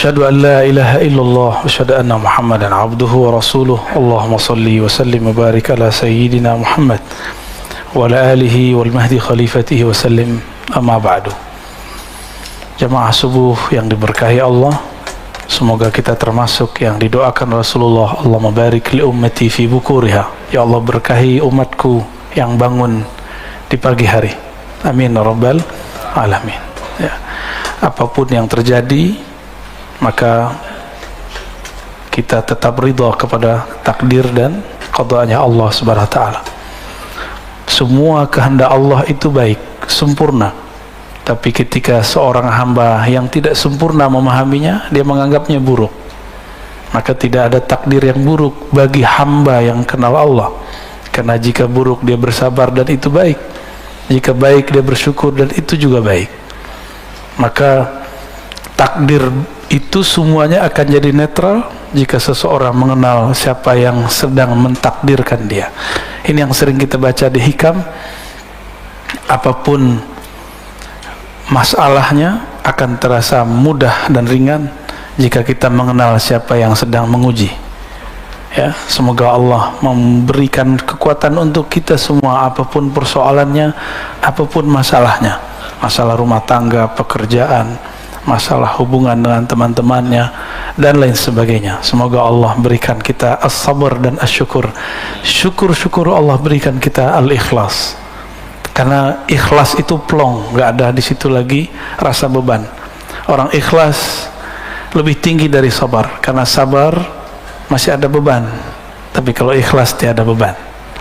Asyhadu an la ilaha illallah wa asyhadu anna Muhammadan abduhu wa rasuluh. Allahumma salli wa sallim wa barik ala sayyidina Muhammad wa ala alihi wal mahdi khalifatihi wa sallim. Amma ba'du. Jamaah subuh yang diberkahi Allah, semoga kita termasuk yang didoakan Rasulullah, Allahumma barik li ummati fi bukuriha. Ya Allah, berkahi umatku yang bangun di pagi hari. Amin ya rabbal alamin. Ya. Apapun yang terjadi, maka kita tetap ridha kepada takdir dan qada'nya Allah Subhanahu wa taala. Semua kehendak Allah itu baik, sempurna. Tapi ketika seorang hamba yang tidak sempurna memahaminya, dia menganggapnya buruk. Maka tidak ada takdir yang buruk bagi hamba yang kenal Allah. Karena jika buruk dia bersabar dan itu baik. Jika baik dia bersyukur dan itu juga baik. Maka takdir itu semuanya akan jadi netral jika seseorang mengenal siapa yang sedang mentakdirkan dia. Ini yang sering kita baca di hikam. Apapun masalahnya akan terasa mudah dan ringan jika kita mengenal siapa yang sedang menguji. Ya, semoga Allah memberikan kekuatan untuk kita semua, apapun persoalannya, apapun masalahnya, masalah rumah tangga, pekerjaan, masalah hubungan dengan teman-temannya dan lain sebagainya. Semoga Allah berikan kita as-sabar dan as-syukur. Syukur Allah berikan kita al-ikhlas. Karena ikhlas itu plong, nggak ada di situ lagi rasa beban. Orang ikhlas lebih tinggi dari sabar, karena sabar masih ada beban. Tapi kalau ikhlas tiada beban.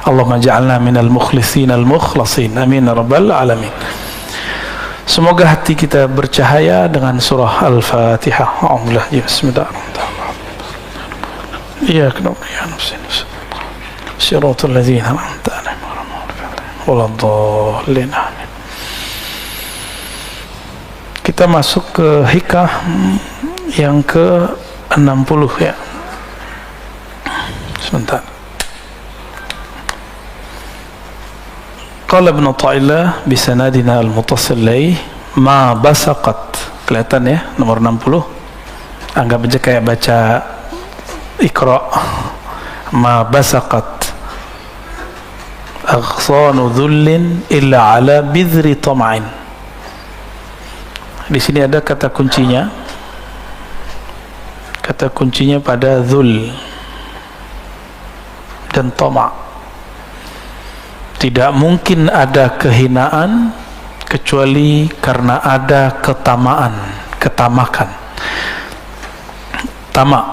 Allahumma ja'alna minal mukhlisin al-mukhlasin. Amin ya rabbal alamin. Semoga hati kita bercahaya dengan surah Al-Fatihah. Alhamdulillah. Bismillahirrahmanirrahim. Iyyaka na'budu wa iyyaka nasta'in. Shiratal ladzina an'amta 'alaihim ghairil maghdubi 'alaihim waladdallin. Kita masuk ke hikah yang ke-60 ya. Sebentar. Qala Ibn Ta'illah bisanadina al-muttasil laih ma basaqat. Kelihatan ya, nomor 60. Anggap aja kayak baca Iqra. Ma basaqat aghsanu dhullin illa ala bidhri tama'in. Di sini ada kata kuncinya. Kata kuncinya pada dhul dan tama'. Tidak mungkin ada kehinaan kecuali karena ada ketamaan, ketamakan. Tamak.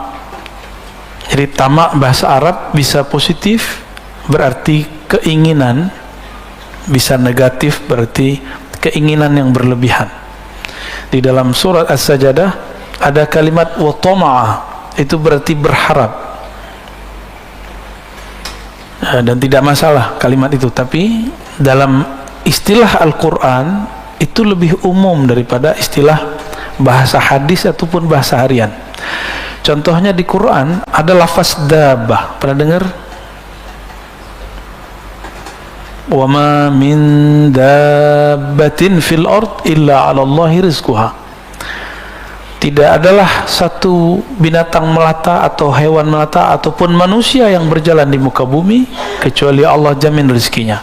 Jadi tamak bahasa Arab bisa positif berarti keinginan, bisa negatif berarti keinginan yang berlebihan. Di dalam surat As-Sajdah ada kalimat wa tama'a, itu berarti berharap. Dan tidak masalah kalimat itu, tapi dalam istilah Al-Quran itu lebih umum daripada istilah bahasa hadis ataupun bahasa harian. Contohnya di Quran ada lafaz dabah, pernah dengar? Wa ma min dabbatin fil ard illa 'ala Allahi rizquha. Tidak adalah satu binatang melata atau hewan melata ataupun manusia yang berjalan di muka bumi kecuali Allah jamin rezekinya.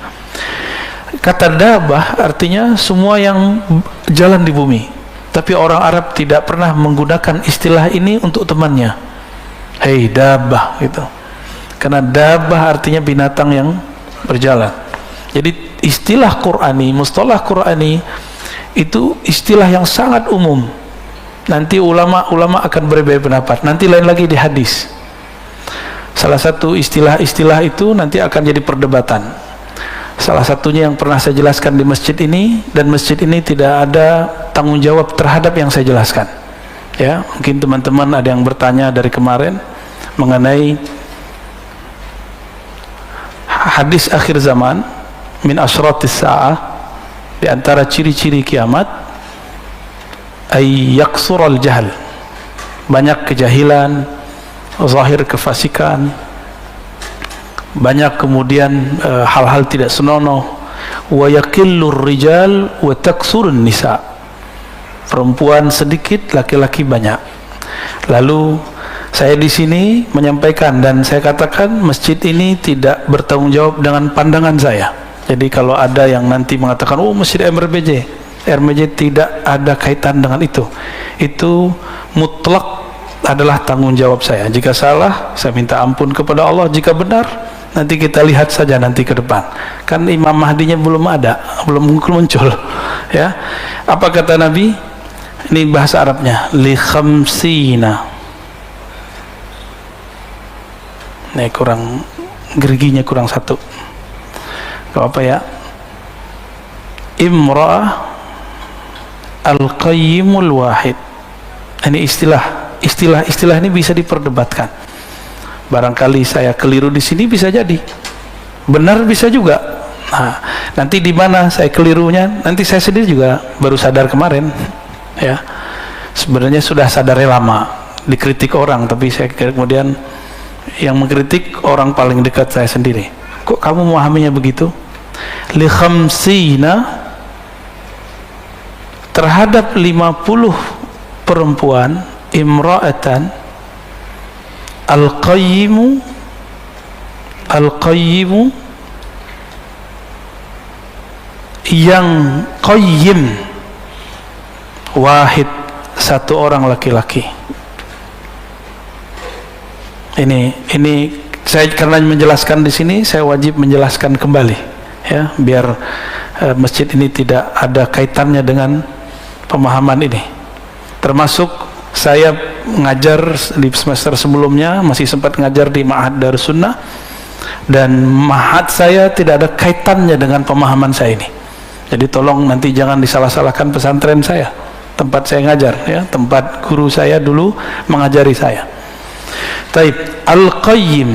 Kata dabah artinya semua yang jalan di bumi. Tapi orang Arab tidak pernah menggunakan istilah ini untuk temannya. Hei dabah gitu. Karena dabah artinya binatang yang berjalan. Jadi istilah Qur'ani, mustalah Qur'ani itu istilah yang sangat umum. Nanti ulama akan berbeda pendapat. Nanti lain lagi di hadis. Salah satu istilah-istilah itu nanti akan jadi perdebatan. Salah satunya yang pernah saya jelaskan di masjid ini, dan masjid ini tidak ada tanggung jawab terhadap yang saya jelaskan. Ya, mungkin teman-teman ada yang bertanya dari kemarin mengenai hadis akhir zaman, min asyratis sa'ah, di antara ciri-ciri kiamat ay yaksural jahal, banyak kejahilan, zahir kefasikan, banyak kemudian hal-hal tidak senonoh, wa yaqillur rijal wa taksurun nisa, perempuan sedikit, laki-laki banyak. Lalu saya di sini menyampaikan dan saya katakan masjid ini tidak bertanggung jawab dengan pandangan saya. Jadi kalau ada yang nanti mengatakan oh masjid RMJ tidak ada kaitan dengan itu. Itu mutlak adalah tanggung jawab saya. Jika salah, saya minta ampun kepada Allah. Jika benar, nanti kita lihat saja nanti ke depan. Kan Imam Mahdinya belum ada, belum muncul. Ya, apa kata Nabi? Ini bahasa Arabnya. Li khamsina. Nih kurang geriginya kurang satu. Gak apa ya? Imra'ah al-qayyimul wahid. Ini istilah ini bisa diperdebatkan. Barangkali saya keliru di sini, bisa jadi benar, bisa juga. Nah, nanti di mana saya kelirunya, nanti saya sendiri juga baru sadar kemarin. Ya, sebenarnya sudah sadarnya lama, dikritik orang, tapi saya kemudian yang mengkritik orang paling dekat saya sendiri. Kok kamu memahaminya begitu? Li khamsina, terhadap 50 perempuan, imra'atan al-qayyimu yang qayyim, wahid, satu orang laki-laki. Ini saya karena menjelaskan di sini, saya wajib menjelaskan kembali, ya, biar masjid ini tidak ada kaitannya dengan pemahaman ini. Termasuk saya ngajar di semester sebelumnya, masih sempat ngajar di Ma'had Darus Sunnah, dan ma'had saya tidak ada kaitannya dengan pemahaman saya ini. Jadi tolong nanti jangan disalah-salahkan pesantren saya, tempat saya ngajar, ya, tempat guru saya dulu mengajari saya. Taib, al-qayyim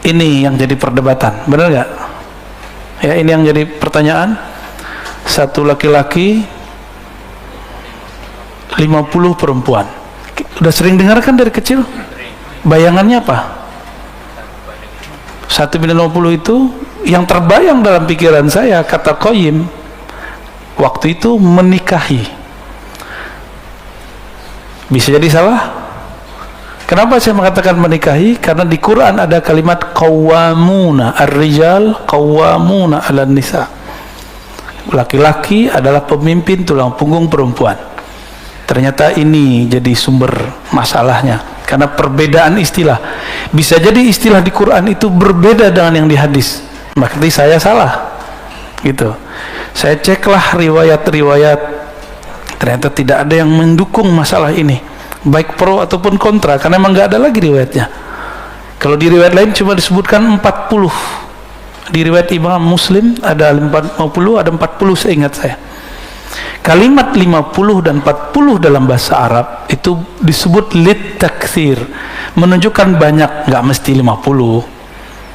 ini yang jadi perdebatan, benar nggak? Ya, ini yang jadi pertanyaan. Satu laki-laki, 50 perempuan. Udah sering dengarkan dari kecil? Bayangannya apa? 1/50 itu yang terbayang dalam pikiran saya, kata qayyim waktu itu menikahi. Bisa jadi salah. Kenapa saya mengatakan menikahi? Karena di Quran ada kalimat qawwamuna, ar-rijal qawwamuna 'alan nisa. Laki-laki adalah pemimpin tulang punggung perempuan. Ternyata ini jadi sumber masalahnya, karena perbedaan istilah. Bisa jadi istilah di Quran itu berbeda dengan yang di hadis. Berarti saya salah. Gitu. Saya ceklah riwayat-riwayat, ternyata tidak ada yang mendukung masalah ini, baik pro ataupun kontra, karena memang nggak ada lagi riwayatnya. Kalau di riwayat lain cuma disebutkan 40. Di riwayat Imam Muslim ada 50, ada 40 seingat saya. Kalimat 50 dan 40 dalam bahasa Arab itu disebut lit taktsir, menunjukkan banyak, nggak mesti 50.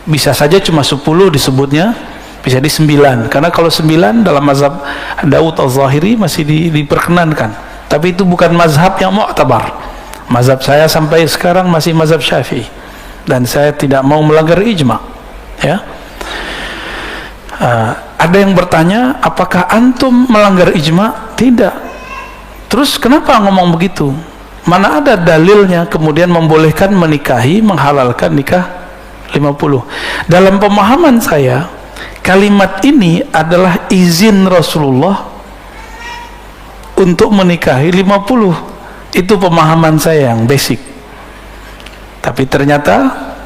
Bisa saja cuma 10 disebutnya, bisa di 9. Karena kalau 9 dalam mazhab Daud al-Zahiri masih diperkenankan. Tapi itu bukan mazhab yang mu'tabar. Mazhab saya sampai sekarang masih mazhab Syafi'i, dan saya tidak mau melanggar ijma. Ya. Ada yang bertanya, apakah antum melanggar ijma? Tidak. Terus kenapa ngomong begitu? Mana ada dalilnya kemudian membolehkan menikahi, menghalalkan nikah 50? Dalam pemahaman saya, kalimat ini adalah izin Rasulullah untuk menikahi 50. Itu pemahaman saya yang basic. Tapi ternyata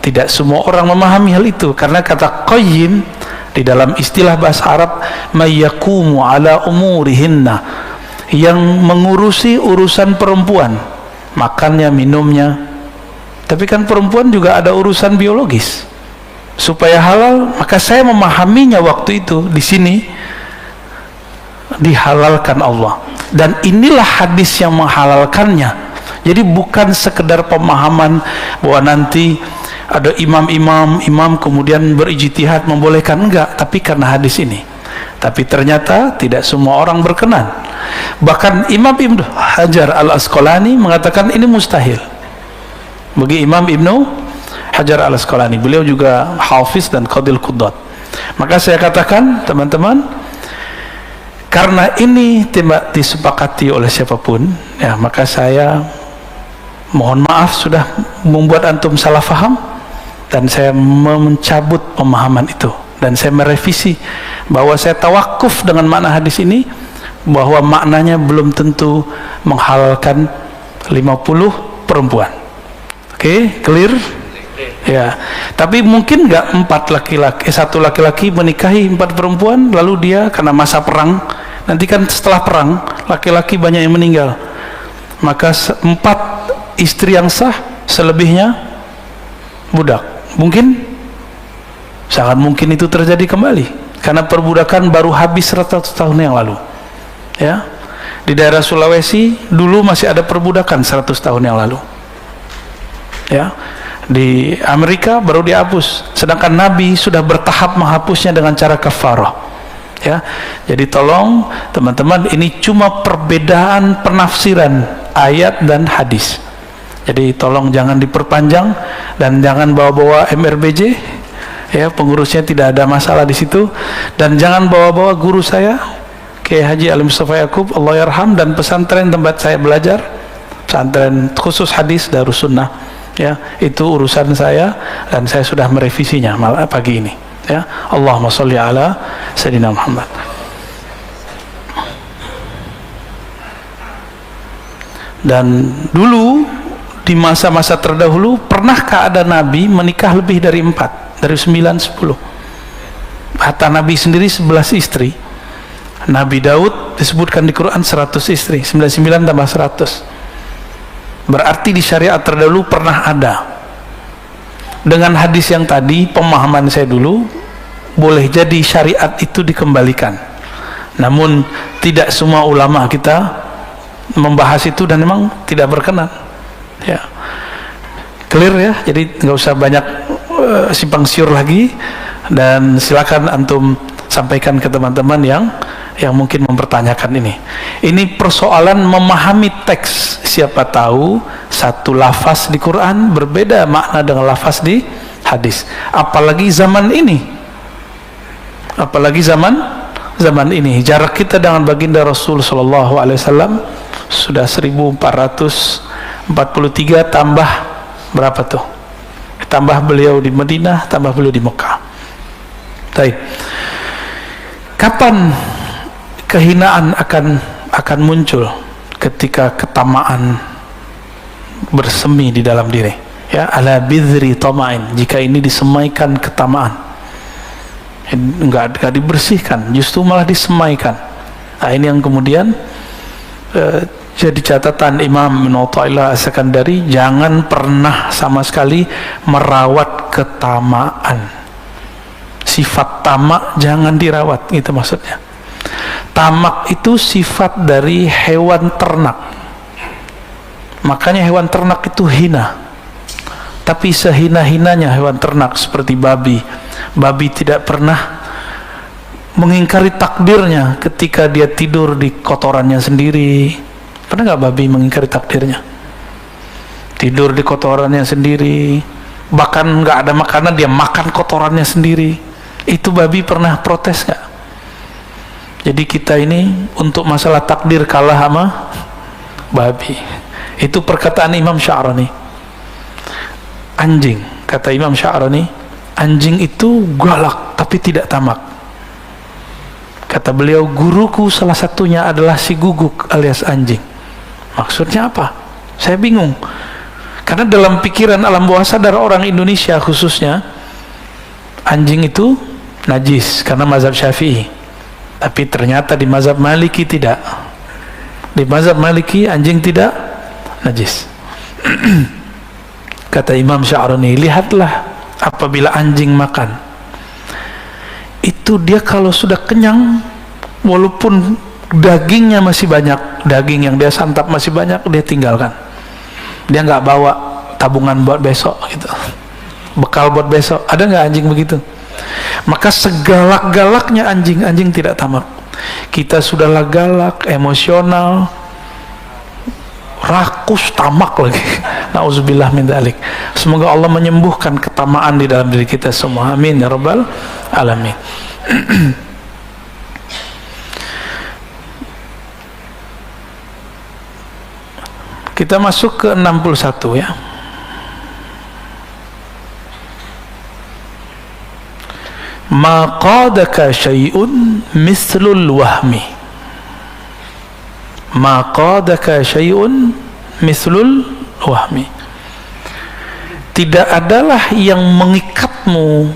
tidak semua orang memahami hal itu, karena kata qayyim di dalam istilah bahasa Arab, mayyaqumu ala umurihinna, yang mengurusi urusan perempuan, makannya, minumnya. Tapi kan perempuan juga ada urusan biologis. Supaya halal, maka saya memahaminya waktu itu di sini dihalalkan Allah. Dan inilah hadis yang menghalalkannya. Jadi bukan sekedar pemahaman bahwa nanti ada imam kemudian berijtihad membolehkan, enggak, tapi karena hadis ini. Tapi ternyata tidak semua orang berkenan. Bahkan Imam Ibnu Hajar al-Asqalani mengatakan ini mustahil. Bagi Imam Ibnu Hajar al-Asqalani, beliau juga hafiz dan qadil qudat. Maka saya katakan, teman-teman, karena ini tidak disepakati oleh siapapun, ya, maka saya Mohon maaf sudah membuat antum salah faham, dan saya mencabut pemahaman itu, dan saya merevisi bahwa saya tawakuf dengan makna hadis ini, bahwa maknanya belum tentu menghalalkan 50 perempuan. Oke, clear? Ya, tapi mungkin nggak satu laki-laki menikahi 4 perempuan, lalu dia karena masa perang, nanti kan setelah perang laki-laki banyak yang meninggal, maka 4 istri yang sah, selebihnya budak. Mungkin, sangat mungkin itu terjadi kembali, karena perbudakan baru habis 100 tahun yang lalu. Ya, di daerah Sulawesi dulu masih ada perbudakan 100 tahun yang lalu. Ya, di Amerika baru dihapus, sedangkan Nabi sudah bertahap menghapusnya dengan cara kafarah. Ya, jadi tolong teman-teman, ini cuma perbedaan penafsiran ayat dan hadis. Jadi tolong jangan diperpanjang dan jangan bawa-bawa MRBJ, ya, pengurusnya tidak ada masalah di situ, dan jangan bawa-bawa guru saya Kiai Haji Ali Mustafa Yaqub Allah yarham, dan pesantren tempat saya belajar, pesantren khusus hadis Darus Sunnah, ya, itu urusan saya dan saya sudah merevisinya malah pagi ini, ya. Allahumma sholli ala Sayyidina Muhammad. Dan dulu di masa-masa terdahulu, pernahkah ada Nabi menikah lebih dari 4, dari 9, 10? Hatta Nabi sendiri 11 istri. Nabi Daud disebutkan di Quran 100 istri, 99 tambah 100. Berarti di syariat terdahulu pernah ada. Dengan hadis yang tadi, pemahaman saya dulu, boleh jadi syariat itu dikembalikan. Namun tidak semua ulama kita membahas itu dan memang tidak berkenan. Ya, clear ya. Jadi nggak usah banyak simpang siur lagi, dan silakan antum sampaikan ke teman-teman yang mungkin mempertanyakan ini. Ini persoalan memahami teks. Siapa tahu satu lafaz di Quran berbeda makna dengan lafaz di hadis. Apalagi zaman ini. Apalagi zaman ini. Jarak kita dengan baginda Rasul sallallahu alaihi wasallam sudah 1443 tambah berapa tuh? Tambah beliau di Madinah, tambah beliau di Mekah. Baik. Kapan kehinaan akan muncul? Ketika ketamaan bersemi di dalam diri. Ya, ala bidri tama'in. Jika ini disemaikan ketamaan, enggak dibersihkan, justru malah disemaikan. Nah, ini yang kemudian jadi catatan Imam Ibnu Athaillah As-Sakandari, jangan pernah sama sekali merawat ketamaan. Sifat tamak jangan dirawat, gitu maksudnya. Tamak itu sifat dari hewan ternak. Makanya hewan ternak itu hina. Tapi sehina-hinanya hewan ternak seperti babi. Babi tidak pernah mengingkari takdirnya ketika dia tidur di kotorannya sendiri. Pernah nggak babi mengingkari takdirnya? Tidur di kotorannya sendiri, bahkan nggak ada makanan dia makan kotorannya sendiri. Itu babi pernah protes nggak? Jadi kita ini untuk masalah takdir kalah sama babi. Itu perkataan Imam Sya'rani. Anjing, kata Imam Sya'rani, anjing itu galak tapi tidak tamak. Kata beliau, guruku salah satunya adalah si guguk alias anjing. Maksudnya apa? Saya bingung. Karena dalam pikiran alam bawah sadar orang Indonesia khususnya, anjing itu najis karena mazhab Syafi'i. Tapi ternyata di mazhab Maliki tidak. Di mazhab Maliki anjing tidak najis. Kata Imam Sya'rani, lihatlah apabila anjing makan, itu dia kalau sudah kenyang, walaupun dagingnya masih banyak, daging yang dia santap masih banyak, dia tinggalkan. Dia nggak bawa tabungan buat besok gitu, bekal buat besok. Ada nggak anjing begitu? Maka segalak-galaknya anjing tidak tamak. Kita sudahlah galak, emosional, rakus, tamak lagi. Nauzubillah min dzalik. Semoga Allah menyembuhkan ketamaan di dalam diri kita semua. Amin ya rabbal alamin. Kita masuk ke 61 ya. Ma qadaka syai'un mislul wahmi. Ma qadaka syai'un mislul wahmi. Tidak adalah yang mengikatmu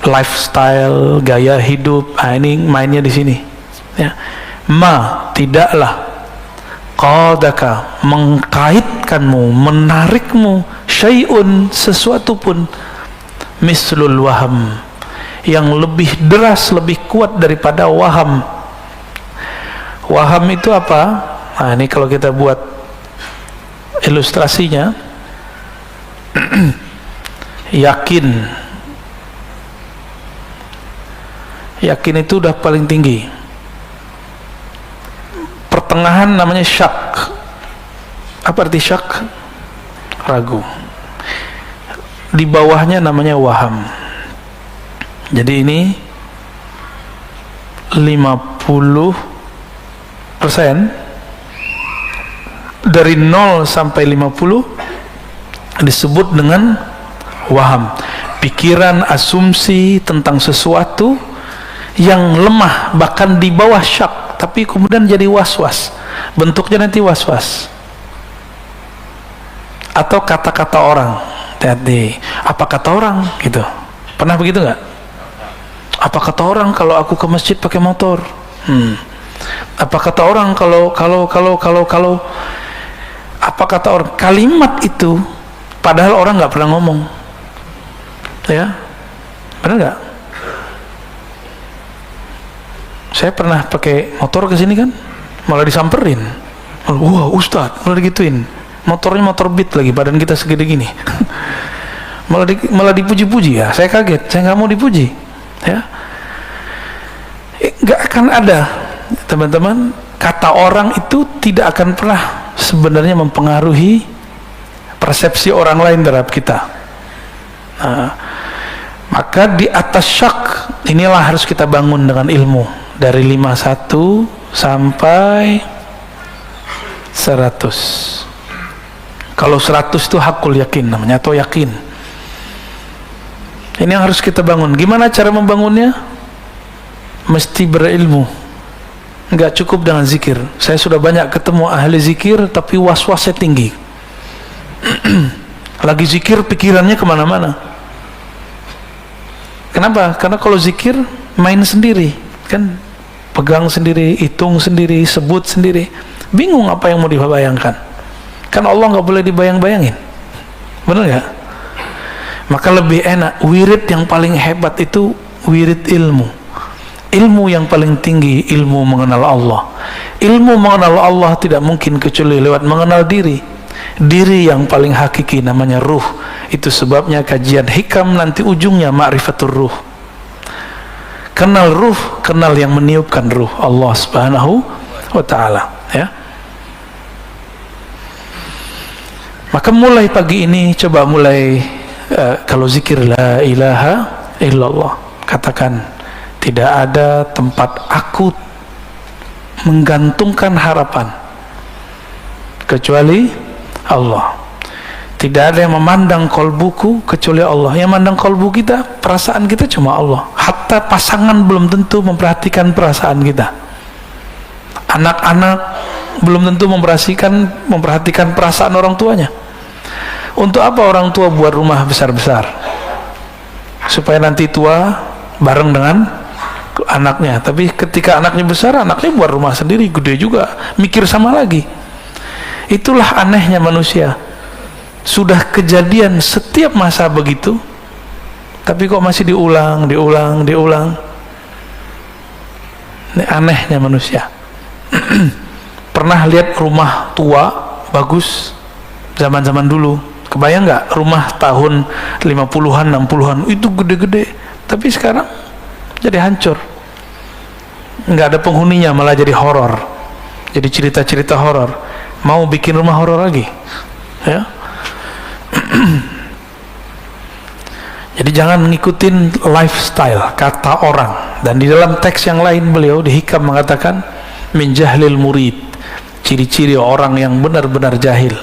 lifestyle, gaya hidup. Ini mainnya di sini ya. Ma, tidaklah, qadaka, mengkaitkanmu, menarikmu, syai'un, sesuatu pun, mislul waham, yang lebih deras, lebih kuat daripada waham. Waham itu apa? Nah, ini kalau kita buat ilustrasinya, yakin itu udah paling tinggi. Pertengahan namanya syak. Apa arti syak? Ragu. Di bawahnya namanya waham. Jadi ini 50%. Dari 0 sampai 50 disebut dengan waham. Pikiran, asumsi tentang sesuatu yang lemah, bahkan di bawah syak, tapi kemudian jadi was-was. Bentuknya nanti was-was. Atau kata-kata orang. Jadi, apa kata orang gitu? Pernah begitu nggak? Apa kata orang kalau aku ke masjid pakai motor? Apa kata orang kalau apa kata orang? Kalimat itu padahal orang nggak pernah ngomong. Ya, benar nggak? Saya pernah pakai motor ke sini kan, malah disamperin. Wah, Ustadz, malah digituin. Motornya motor Beat lagi, badan kita segede gini. malah dipuji-puji ya. Saya kaget, saya nggak mau dipuji. Ya, nggak akan ada, teman-teman. Kata orang itu tidak akan pernah sebenarnya mempengaruhi persepsi orang lain terhadap kita. Nah, maka di atas syak inilah harus kita bangun dengan ilmu. Dari 51 sampai 100. Kalau 100 itu hakul yakin namanya, atau yakin. Ini yang harus kita bangun. Gimana cara membangunnya? Mesti berilmu. Enggak cukup dengan zikir. Saya sudah banyak ketemu ahli zikir tapi was-wasnya tinggi. Lagi zikir pikirannya kemana-mana. Kenapa? Karena kalau zikir main sendiri kan, pegang sendiri, hitung sendiri, sebut sendiri, bingung apa yang mau dibayangkan. Kan Allah nggak boleh dibayang-bayangin, benar nggak? Maka lebih enak, wirid yang paling hebat itu wirid ilmu. Ilmu yang paling tinggi, ilmu mengenal Allah. Ilmu mengenal Allah tidak mungkin kecuali lewat mengenal diri. Diri yang paling hakiki namanya ruh. Itu sebabnya kajian hikam nanti ujungnya ma'rifatur ruh. Kenal ruh, kenal yang meniupkan ruh, Allah Subhanahu wa ta'ala, ya. Maka mulai pagi ini coba mulai kalau zikir la ilaha illallah, katakan tidak ada tempat aku menggantungkan harapan kecuali Allah. Tidak ada yang memandang kolbuku kecuali Allah. Yang memandang kolbu kita, perasaan kita cuma Allah. Hatta pasangan belum tentu memperhatikan perasaan kita. Anak-anak belum tentu memperhatikan perasaan orang tuanya. Untuk apa orang tua buat rumah besar-besar? Supaya nanti tua bareng dengan anaknya. Tapi ketika anaknya besar, anaknya buat rumah sendiri, gede juga, mikir sama lagi. Itulah anehnya manusia. Sudah kejadian setiap masa begitu, tapi kok masih diulang. Ini anehnya manusia. Pernah lihat rumah tua bagus zaman-zaman dulu? Kebayang nggak rumah tahun 50-an, 60-an itu gede-gede, tapi sekarang jadi hancur. Nggak ada penghuninya, malah jadi horor. Jadi cerita-cerita horor. Mau bikin rumah horor lagi, ya. Jadi jangan ngikutin lifestyle kata orang. Dan di dalam teks yang lain beliau di Hikam mengatakan min jahlil murid, ciri-ciri orang yang benar-benar jahil.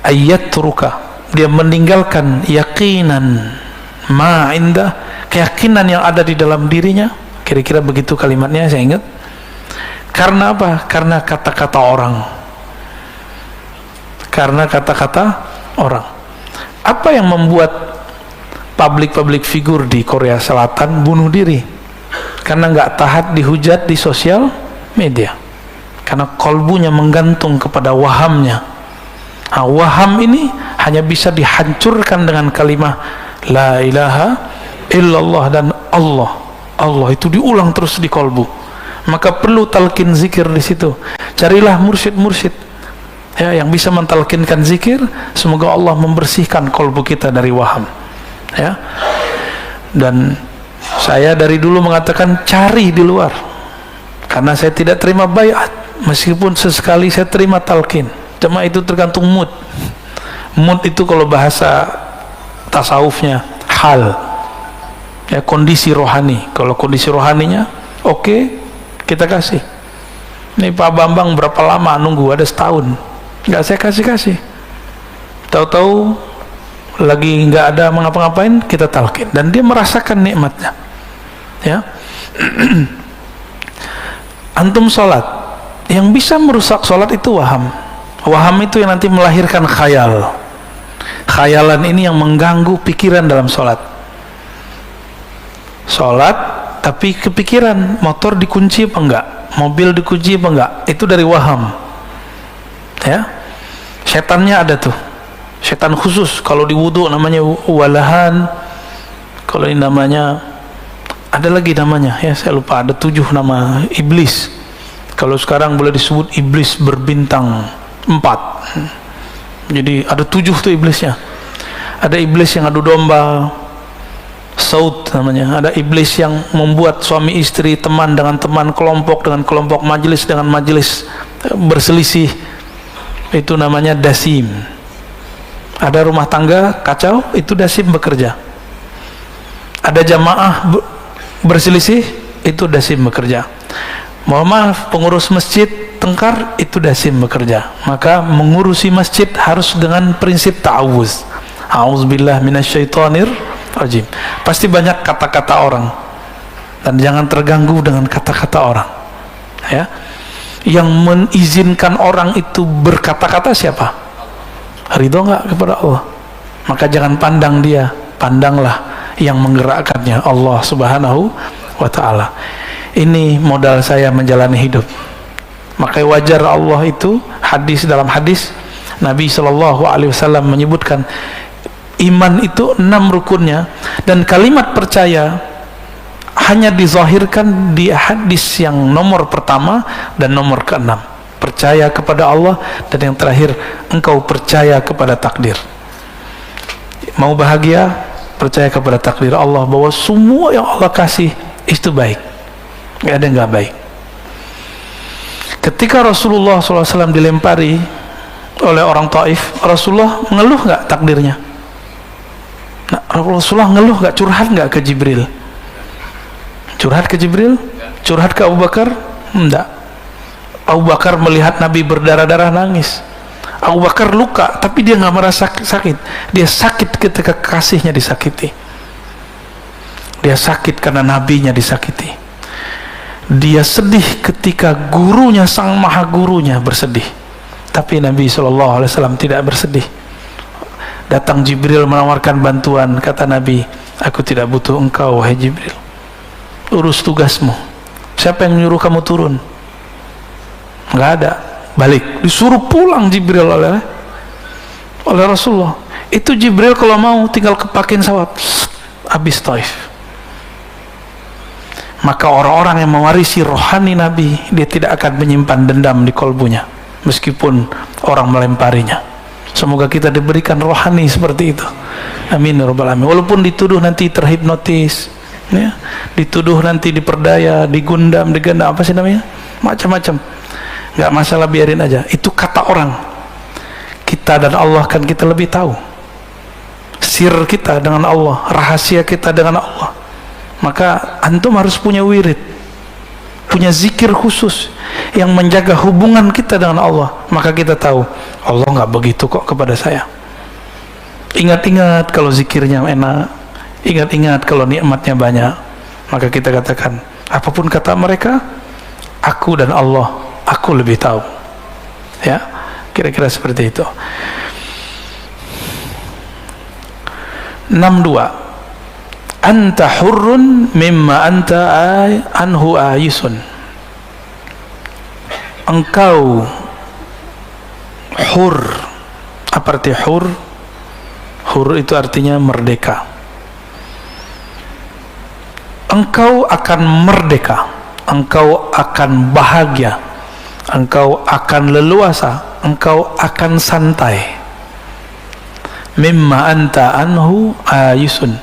Ayyatruka, dia meninggalkan yaqinan ma indah, keyakinan yang ada di dalam dirinya. Kira-kira begitu kalimatnya, saya ingat. Karena apa? Karena kata-kata orang. Karena kata-kata orang. Apa yang membuat public figure di Korea Selatan bunuh diri? Karena nggak tahan dihujat di sosial media. Karena kolbunya menggantung kepada wahamnya. Nah, waham ini hanya bisa dihancurkan dengan kalimah la ilaha illallah, dan Allah. Allah itu diulang terus di kolbu. Maka perlu talqin zikir di situ. Carilah mursyid-mursyid ya yang bisa mentalkinkan zikir. Semoga Allah membersihkan kolbu kita dari waham. Ya. Dan saya dari dulu mengatakan cari di luar. Karena saya tidak terima baiat, meskipun sesekali saya terima talqin. Cuma itu tergantung mood. Mood itu kalau bahasa tasawufnya hal. Ya, kondisi rohani. Kalau kondisi rohaninya oke, kita kasih. Ini Pak Bambang berapa lama nunggu? Ada setahun. Nggak saya kasih. Tahu-tahu lagi nggak ada mengapa-ngapain, kita talqin. Dan dia merasakan nikmatnya. Ya. Antum sholat, yang bisa merusak sholat itu waham. Waham itu yang nanti melahirkan khayal. Khayalan ini yang mengganggu pikiran dalam sholat. Sholat tapi kepikiran, motor dikunci apa enggak, mobil dikunci apa enggak, itu dari waham. Ya, setannya ada tuh, setan khusus. Kalau di wudu namanya walahan, kalau ini namanya ada lagi namanya, ya saya lupa, ada 7 nama iblis. Kalau sekarang boleh disebut iblis berbintang 4. Jadi ada 7 tuh iblisnya. Ada iblis yang adu domba, saud namanya. Ada iblis yang membuat suami istri, teman dengan teman, kelompok dengan kelompok, majelis dengan majelis berselisih. Itu namanya dasim. Ada rumah tangga kacau, itu dasim bekerja. Ada jamaah berselisih, itu dasim bekerja. Mohon maaf, pengurus masjid tengkar, itu dasim bekerja. Maka mengurusi masjid harus dengan prinsip ta'awuz. A'udzubillah minasyaitonir rajim. Pasti banyak kata-kata orang, dan jangan terganggu dengan kata-kata orang. Ya, yang mengizinkan orang itu berkata-kata siapa? Ridho nggak kepada Allah? Maka jangan pandang dia, pandanglah yang menggerakkannya, Allah Subhanahu wa Ta'ala. Ini modal saya menjalani hidup. Maka wajar Allah itu, dalam hadis Nabi SAW menyebutkan iman itu 6 rukunnya, dan kalimat percaya hanya dizahirkan di hadis yang nomor pertama dan nomor ke-6. Percaya kepada Allah, dan yang terakhir engkau percaya kepada takdir. Mau bahagia, percaya kepada takdir Allah, bahwa semua yang Allah kasih itu baik, nggak ada yang nggak baik. Ketika Rasulullah SAW dilempari oleh orang Taif, Rasulullah mengeluh nggak takdirnya? Nah, Rasulullah ngeluh nggak, curhat nggak ke Jibril? Curhat ke Jibril? Curhat ke Abu Bakar? Enggak. Abu Bakar melihat Nabi berdarah-darah nangis. Abu Bakar luka, tapi dia nggak merasa sakit. Dia sakit ketika kasihnya disakiti. Dia sakit karena nabinya disakiti. Dia sedih ketika gurunya, sang maha gurunya bersedih. Tapi Nabi SAW tidak bersedih. Datang Jibril menawarkan bantuan. Kata Nabi, aku tidak butuh engkau, wahai Jibril. Urus tugasmu. Siapa yang menyuruh kamu turun? Nggak ada. Balik. Disuruh pulang Jibril oleh Rasulullah. Itu Jibril kalau mau tinggal kepakin sawat, habis Taif. Maka orang-orang yang mewarisi rohani Nabi, dia tidak akan menyimpan dendam di kolbunya, meskipun orang melemparinya. Semoga kita diberikan rohani seperti itu. Amin ya rabbal alamin. Walaupun dituduh nanti terhipnotis, ya, dituduh nanti diperdaya, digundam, diganda, apa sih namanya, macam-macam, nggak masalah, biarin aja. Itu kata orang. Kita dan Allah kan kita lebih tahu sir kita dengan Allah, rahasia kita dengan Allah. Maka antum harus punya wirid, punya zikir khusus yang menjaga hubungan kita dengan Allah, maka kita tahu Allah nggak begitu kok kepada saya. Ingat-ingat kalau zikirnya enak, ingat-ingat kalau nikmatnya banyak, maka kita katakan, apapun kata mereka, aku dan Allah, aku lebih tahu. Ya, kira-kira seperti itu. 62. Anta hurrun mimma anta anhu ayisun. Engkau hur. Apa arti hur? Hur itu artinya merdeka. Engkau akan merdeka, engkau akan bahagia, engkau akan leluasa, engkau akan santai. Mimma anta anhu ayisun,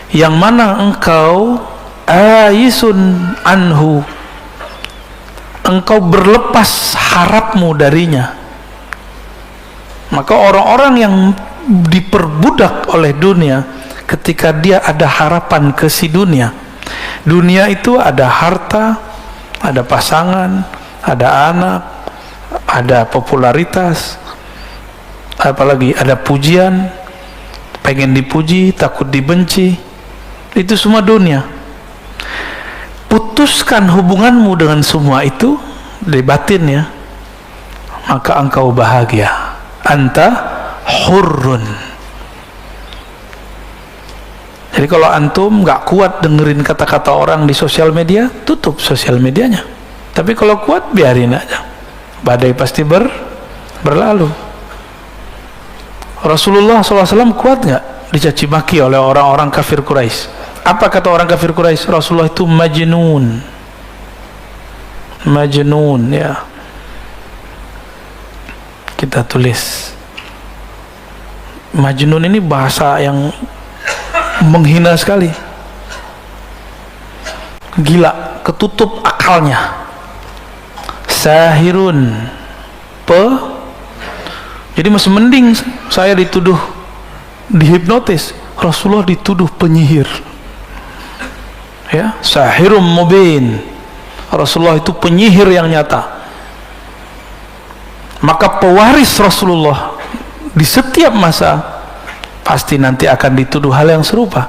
yang mana engkau ayisun anhu, engkau berlepas harapmu darinya. Maka orang-orang yang diperbudak oleh dunia, ketika dia ada harapan ke si dunia, dunia itu ada harta, ada pasangan, ada anak, ada popularitas, apalagi ada pujian, pengen dipuji, takut dibenci. Itu semua dunia. Putuskan hubunganmu dengan semua itu di batin ya, maka engkau bahagia. Anta hurrun. Jadi kalau antum nggak kuat dengerin kata-kata orang di sosial media, tutup sosial medianya. Tapi kalau kuat, biarin aja. Badai pasti berlalu. Rasulullah SAW kuat nggak dicaci maki oleh orang-orang kafir Quraisy? Apa kata orang kafir Quraisy? Rasulullah itu majnun. Majnun ya. Kita tulis. Majnun ini bahasa yang menghina sekali. Gila, ketutup akalnya. Sahirun. Jadi masih mending saya dituduh dihipnotis, Rasulullah dituduh penyihir. Ya, sahirum mubin. Rasulullah itu penyihir yang nyata. Maka pewaris Rasulullah di setiap masa pasti nanti akan dituduh hal yang serupa.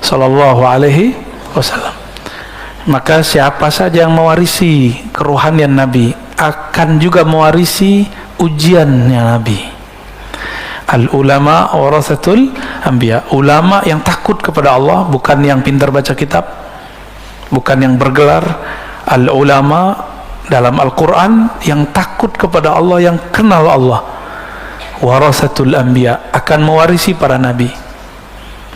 Sallallahu alaihi wasallam. Maka siapa saja yang mewarisi kerohanian Nabi akan juga mewarisi ujiannya Nabi. Al-ulama warasatul anbiya. Ulama yang takut kepada Allah, bukan yang pintar baca kitab, bukan yang bergelar. Al-ulama dalam Al-Quran yang takut kepada Allah, yang kenal Allah. Warasatul anbiya, akan mewarisi para nabi.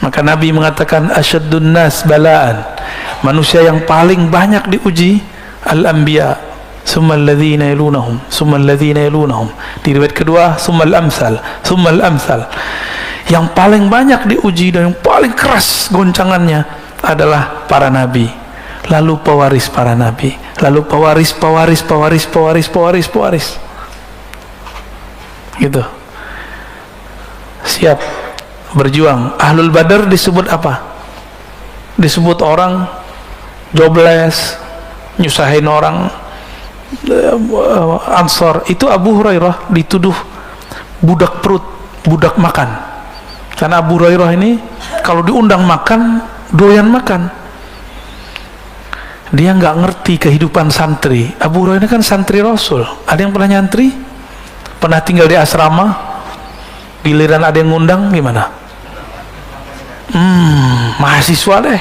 Maka Nabi mengatakan asyaddun nas balaan, manusia yang paling banyak diuji al-anbiya, summal ladzina yalunahum, summal ladzina yalunahum. Di riwayat kedua summal amsal, summal amsal. Yang paling banyak diuji dan yang paling keras goncangannya adalah para nabi, lalu pewaris para nabi, lalu pewaris gitu. Siap berjuang. Ahlul Badar disebut apa? Disebut orang jobless, nyusahin orang. Ansor itu Abu Hurairah dituduh budak perut, budak makan. Karena Abu Hurairah ini kalau diundang makan, doyan makan. Dia nggak ngerti kehidupan santri. Abu Hurairah ini kan santri Rasul. Ada yang pernah nyantri? Pernah tinggal di asrama? Giliran ada yang ngundang gimana? Mahasiswa deh.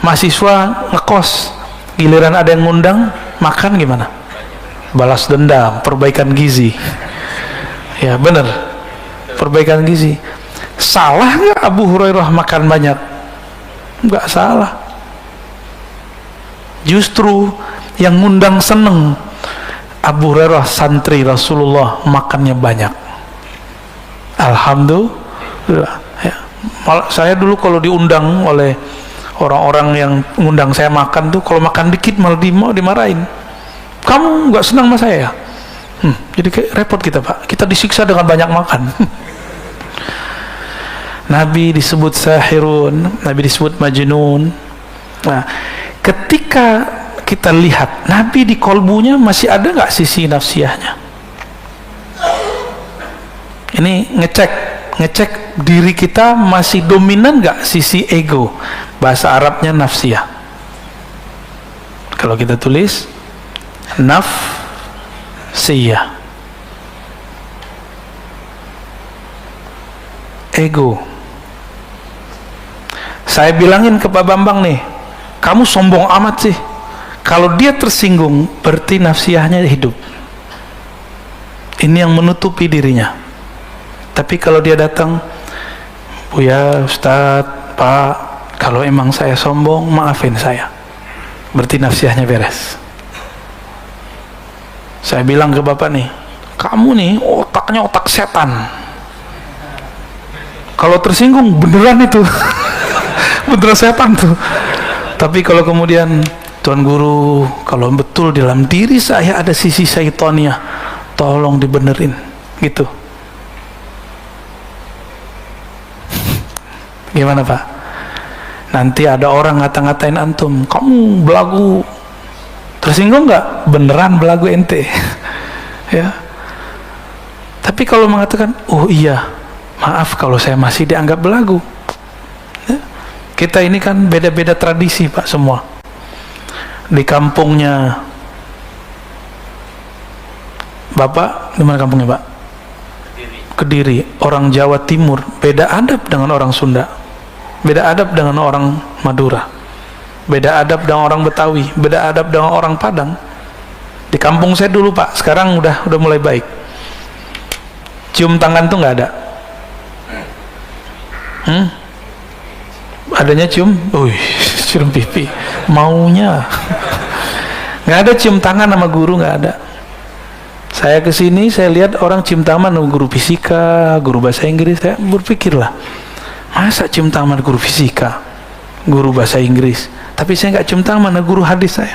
Mahasiswa ngekos. Giliran ada yang ngundang makan gimana? Balas dendam, perbaikan gizi. Ya benar, perbaikan gizi. Salah nggak Abu Hurairah makan banyak? Nggak salah. Justru yang ngundang seneng. Abu Hurairah santri Rasulullah makannya banyak. Alhamdulillah. Ya. Saya dulu kalau diundang oleh orang-orang yang ngundang saya makan tuh, kalau makan dikit malah dimarahin. Kamu nggak senang sama saya ya? Jadi kayak repot kita Pak, kita disiksa dengan banyak makan. Nabi disebut sahirun, Nabi disebut majnun. Nah, ketika kita lihat Nabi di kolbunya masih ada nggak sisi nafsiyahnya? Ini ngecek diri kita masih dominan nggak sisi ego, bahasa Arabnya nafsiyah. Kalau kita tulis nafsiyah, ego. Saya bilangin ke Pak Bambang nih, kamu sombong amat sih. Kalau dia tersinggung, berarti nafsiyahnya hidup. Ini yang menutupi dirinya. Tapi kalau dia datang, Buya, Ustadz, Pak, kalau emang saya sombong, maafin saya. Berarti nafsiyahnya beres. Saya bilang ke Bapak nih, kamu nih otaknya otak setan. Kalau tersinggung, beneran itu. Beneran setan tuh. Tapi kalau kemudian, Tuan Guru, kalau betul dalam diri saya ada sisi syaitannya, tolong dibenerin, gitu. Gimana Pak? Nanti ada orang ngata-ngatain antum, kamu belagu. Tersinggung nggak? Beneran belagu ente. Ya. Tapi kalau mengatakan, oh iya, maaf kalau saya masih dianggap belagu. Ya. Kita ini kan beda-beda tradisi Pak semua. Di kampungnya Bapak, di mana kampungnya Pak? Kediri. Orang Jawa Timur beda adab dengan orang Sunda, beda adab dengan orang Madura, beda adab dengan orang Betawi, beda adab dengan orang Padang. Di kampung saya dulu Pak, sekarang udah mulai baik. Cium tangan tuh nggak ada. Adanya cium, cium pipi, maunya. Nggak ada cium tangan sama guru, nggak ada. Saya kesini, saya lihat orang cium tangan sama guru fisika, guru bahasa Inggris. Saya berpikirlah, masa cium tangan guru fisika, guru bahasa Inggris, tapi saya nggak cium tangan sama guru hadis saya.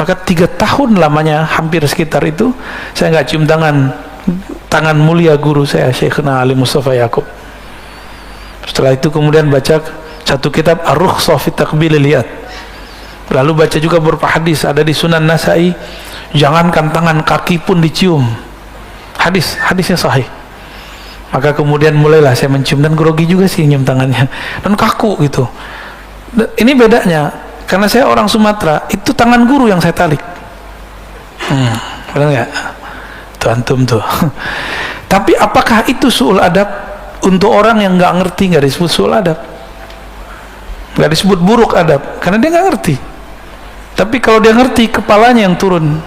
Maka 3 tahun lamanya, hampir sekitar itu, saya nggak cium tangan mulia guru saya, Syekhna Ali Mustafa Yaakob. Setelah itu kemudian baca satu kitab Ar-Rukhsah fi Taqbilil Yad. Lalu baca juga beberapa hadis, ada di Sunan Nasai, jangankan tangan, kaki pun dicium. Hadisnya sahih. Maka kemudian mulailah saya mencium, dan grogi juga sih nyium tangannya, dan kaku gitu. Ini bedanya, karena saya orang Sumatera, itu tangan guru yang saya tarik. Benar nggak? Itu antum tuh. Tapi apakah itu su'ul adab? Untuk orang yang nggak ngerti, nggak disebut su'ul adab, nggak disebut buruk adab, karena dia nggak ngerti. Tapi kalau dia ngerti, kepalanya yang turun.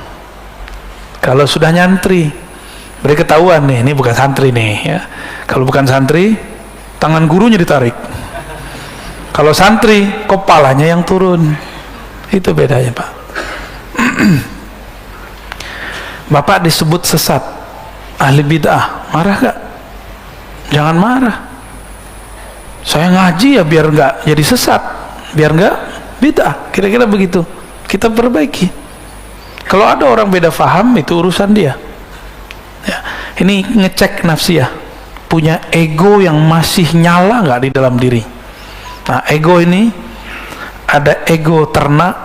Kalau sudah nyantri, beri ketahuan nih, ini bukan santri nih ya. Kalau bukan santri, tangan gurunya ditarik. Kalau santri, kepalanya yang turun. Itu bedanya Pak. Bapak disebut sesat, ahli bid'ah, marah gak? Jangan marah. Saya ngaji ya biar nggak jadi sesat, biar nggak bid'ah, kira-kira begitu. Kita perbaiki. Kalau ada orang beda faham, itu urusan dia ya. Ini ngecek nafsiyah, punya ego yang masih nyala nggak di dalam diri. Nah, ego ini ada ego ternak,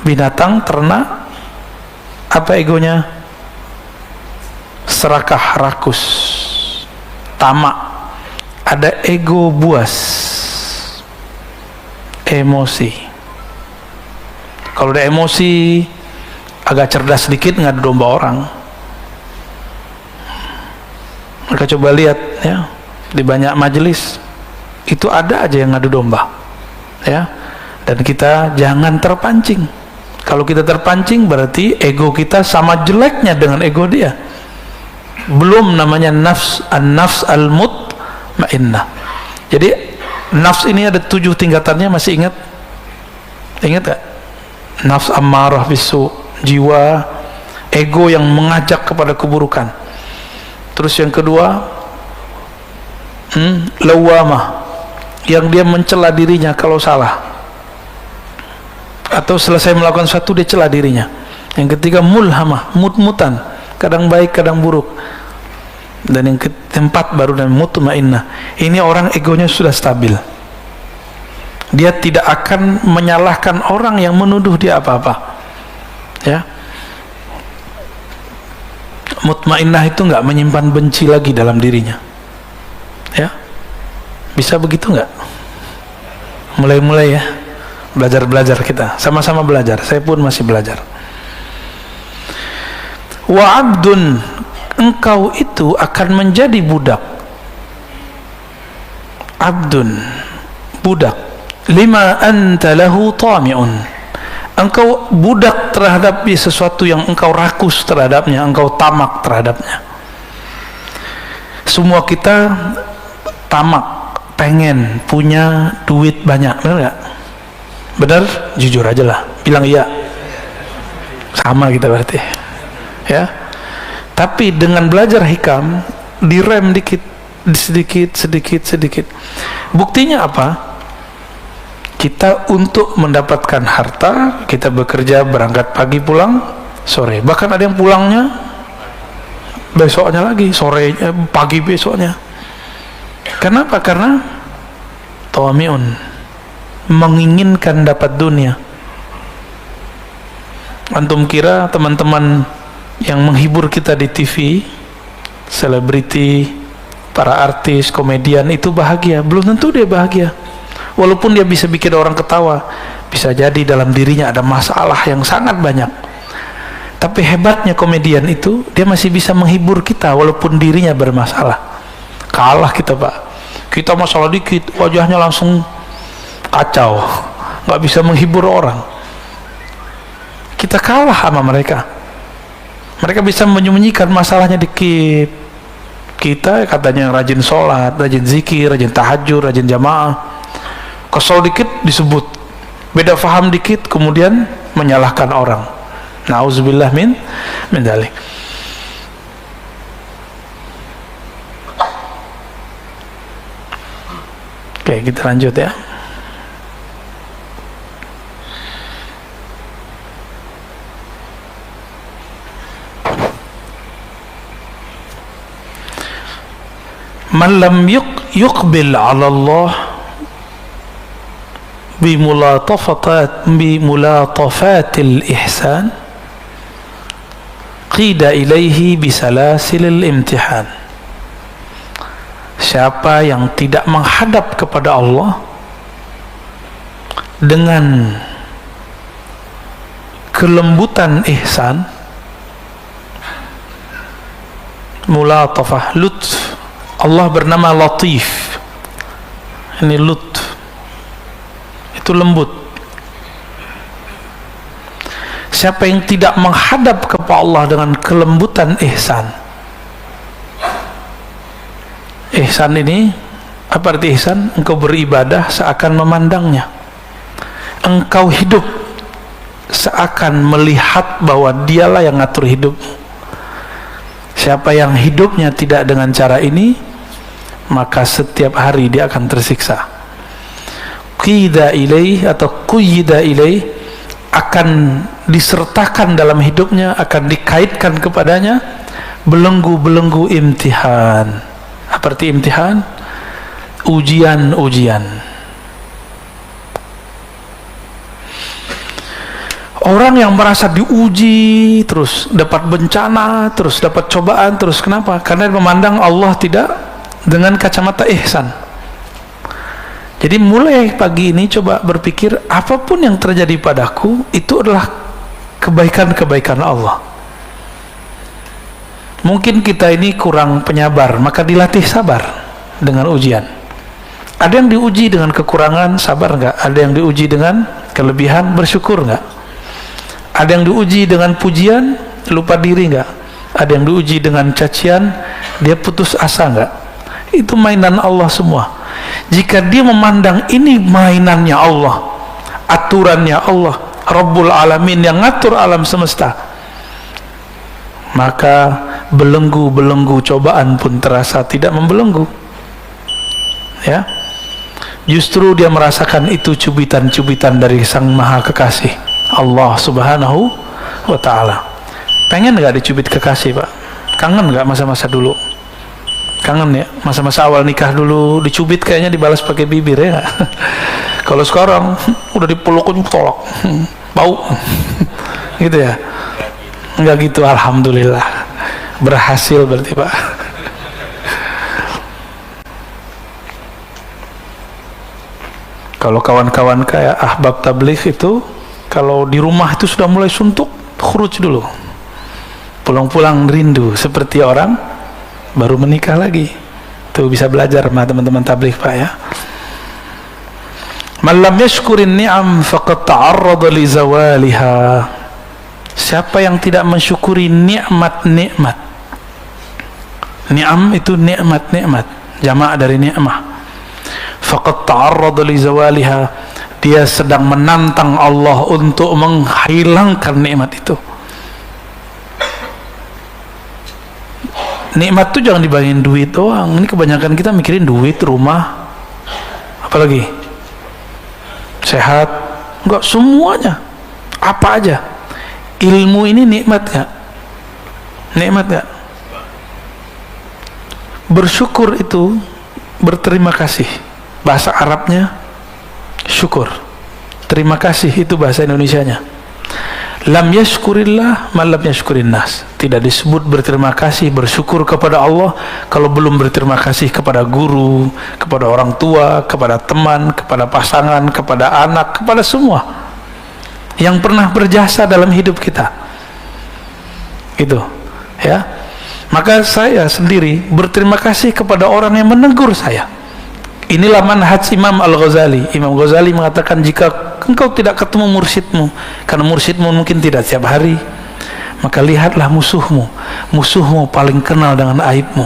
binatang ternak. Apa egonya? Serakah, rakus, tamak. Ada ego buas, emosi. Kalau udah emosi, agak cerdas sedikit, ngadu domba orang. Maka coba lihat ya, di banyak majelis itu ada aja yang ngadu domba ya. Dan kita jangan terpancing. Kalau kita terpancing, berarti ego kita sama jeleknya dengan ego dia. Belum namanya nafs, an-nafs al-mutmainnah. Jadi nafs ini ada 7 tingkatannya, masih ingat? Ingat gak? Nafs ammarah bisu, jiwa ego yang mengajak kepada keburukan. Terus yang kedua, lawamah, yang dia mencela dirinya kalau salah, atau selesai melakukan sesuatu dia cela dirinya. Yang ketiga, mulhamah, mut-mutan, kadang baik kadang buruk. Dan yang keempat baru dan mutmainnah. Ini orang egonya sudah stabil. Dia tidak akan menyalahkan orang yang menuduh dia apa-apa. Ya. Mutmainnah itu nggak menyimpan benci lagi dalam dirinya. Ya. Bisa begitu nggak? Mulai-mulai ya. Belajar-belajar kita. Sama-sama belajar. Saya pun masih belajar. Wa abdun, engkau itu akan menjadi budak. Abdun, budak. Lima anta lahu tami'un, engkau budak terhadap sesuatu yang engkau rakus terhadapnya, engkau tamak terhadapnya. Semua kita tamak, pengen punya duit banyak, benar nggak? Benar? Jujur aja lah, bilang iya. Sama kita berarti, ya. Tapi dengan belajar hikam, direm dikit, sedikit. Buktinya apa? Kita untuk mendapatkan harta, kita bekerja, berangkat pagi, pulang sore. Bahkan ada yang pulangnya besoknya lagi, sore, pagi besoknya. Kenapa? Karena tawamiun, menginginkan dapat dunia. Antum kira teman-teman yang menghibur kita di TV, selebriti, para artis, komedian itu bahagia? Belum tentu dia bahagia. Walaupun dia bisa bikin orang ketawa, bisa jadi dalam dirinya ada masalah yang sangat banyak. Tapi hebatnya komedian itu, dia masih bisa menghibur kita walaupun dirinya bermasalah. Kalah kita, Pak. Kita masalah dikit, wajahnya langsung kacau, nggak bisa menghibur orang. Kita kalah sama mereka. Mereka bisa menyembunyikan masalahnya dikit. Kita katanya rajin sholat, rajin zikir, rajin tahajud, rajin jamaah. Kesel dikit disebut, beda faham dikit kemudian menyalahkan orang. Nauzubillah min dzalik. Oke, kita lanjut ya. Man lam yuqbil 'ala Allah bimulatafatil ihsan qida ilaihi bisalasilil imtihan. Siapa yang tidak menghadap kepada Allah dengan kelembutan ihsan, mulatafah, lutf. Allah bernama Latif, ini lutf, itu lembut. Siapa yang tidak menghadap kepada Allah dengan kelembutan ihsan. Ihsan ini apa arti ihsan? Engkau beribadah seakan memandangnya, engkau hidup seakan melihat bahwa dialah yang ngatur hidupmu. Siapa yang hidupnya tidak dengan cara ini, maka setiap hari dia akan tersiksa. Qida ilaih atau quyida ilaih, akan disertakan dalam hidupnya, akan dikaitkan kepadanya belenggu-belenggu imtihan. Apa arti imtihan? Ujian-ujian. Orang yang merasa diuji terus, dapat bencana terus, dapat cobaan terus. Kenapa? Karena memandang Allah tidak dengan kacamata ihsan. Jadi mulai pagi ini coba berpikir, apapun yang terjadi padaku itu adalah kebaikan-kebaikan Allah. Mungkin kita ini kurang penyabar, maka dilatih sabar dengan ujian. Ada yang diuji dengan kekurangan, sabar nggak? Ada yang diuji dengan kelebihan, bersyukur nggak? Ada yang diuji dengan pujian, lupa diri nggak? Ada yang diuji dengan cacian, dia putus asa nggak? Itu mainan Allah semua. Jika dia memandang ini mainannya Allah, aturannya Allah, Rabbul Alamin yang ngatur alam semesta, maka belenggu-belenggu cobaan pun terasa tidak membelenggu. Ya, justru dia merasakan itu cubitan-cubitan dari Sang Maha Kekasih, Allah Subhanahu wa Ta'ala. Pengen nggak dicubit kekasih, Pak? Kangen nggak masa-masa dulu? Kangen ya, masa-masa awal nikah dulu dicubit kayaknya dibalas pakai bibir ya nggak? Kalau sekarang udah dipelukin tolak, bau, gitu ya? Enggak gitu, alhamdulillah, berhasil berarti Pak. Kalau kawan-kawan kayak ahbab tabligh itu, kalau di rumah itu sudah mulai suntuk, khuruj dulu, pulang-pulang rindu seperti orang baru menikah lagi. Tuh bisa belajar sama teman-teman tabligh Pak ya. Man lam yashkurin ni'am faqad ta'arrada li zawaliha. Siapa yang tidak mensyukuri nikmat-nikmat. Ni'am itu nikmat-nikmat, jamak dari ni'mah. Faqad ta'arrada li zawaliha. Dia sedang menantang Allah untuk menghilangkan nikmat itu. Nikmat tuh jangan dibayangin duit doang. Ini kebanyakan kita mikirin duit, rumah, apalagi sehat. Enggak, semuanya. Apa aja. Ilmu ini nikmat gak? Nikmat gak? Bersyukur itu berterima kasih. Bahasa Arabnya syukur. Terima kasih itu bahasa Indonesianya. Lam yashkurillah ma lam yashkurin nas. Tidak disebut berterima kasih, bersyukur kepada Allah kalau belum berterima kasih kepada guru, kepada orang tua, kepada teman, kepada pasangan, kepada anak, kepada semua yang pernah berjasa dalam hidup kita. Itu ya. Maka saya sendiri berterima kasih kepada orang yang menegur saya. Inilah manhaj Imam Al-Ghazali. Imam Ghazali mengatakan, jika engkau tidak ketemu mursyidmu, karena mursyidmu mungkin tidak tiap hari, maka lihatlah musuhmu. Musuhmu paling kenal dengan aibmu.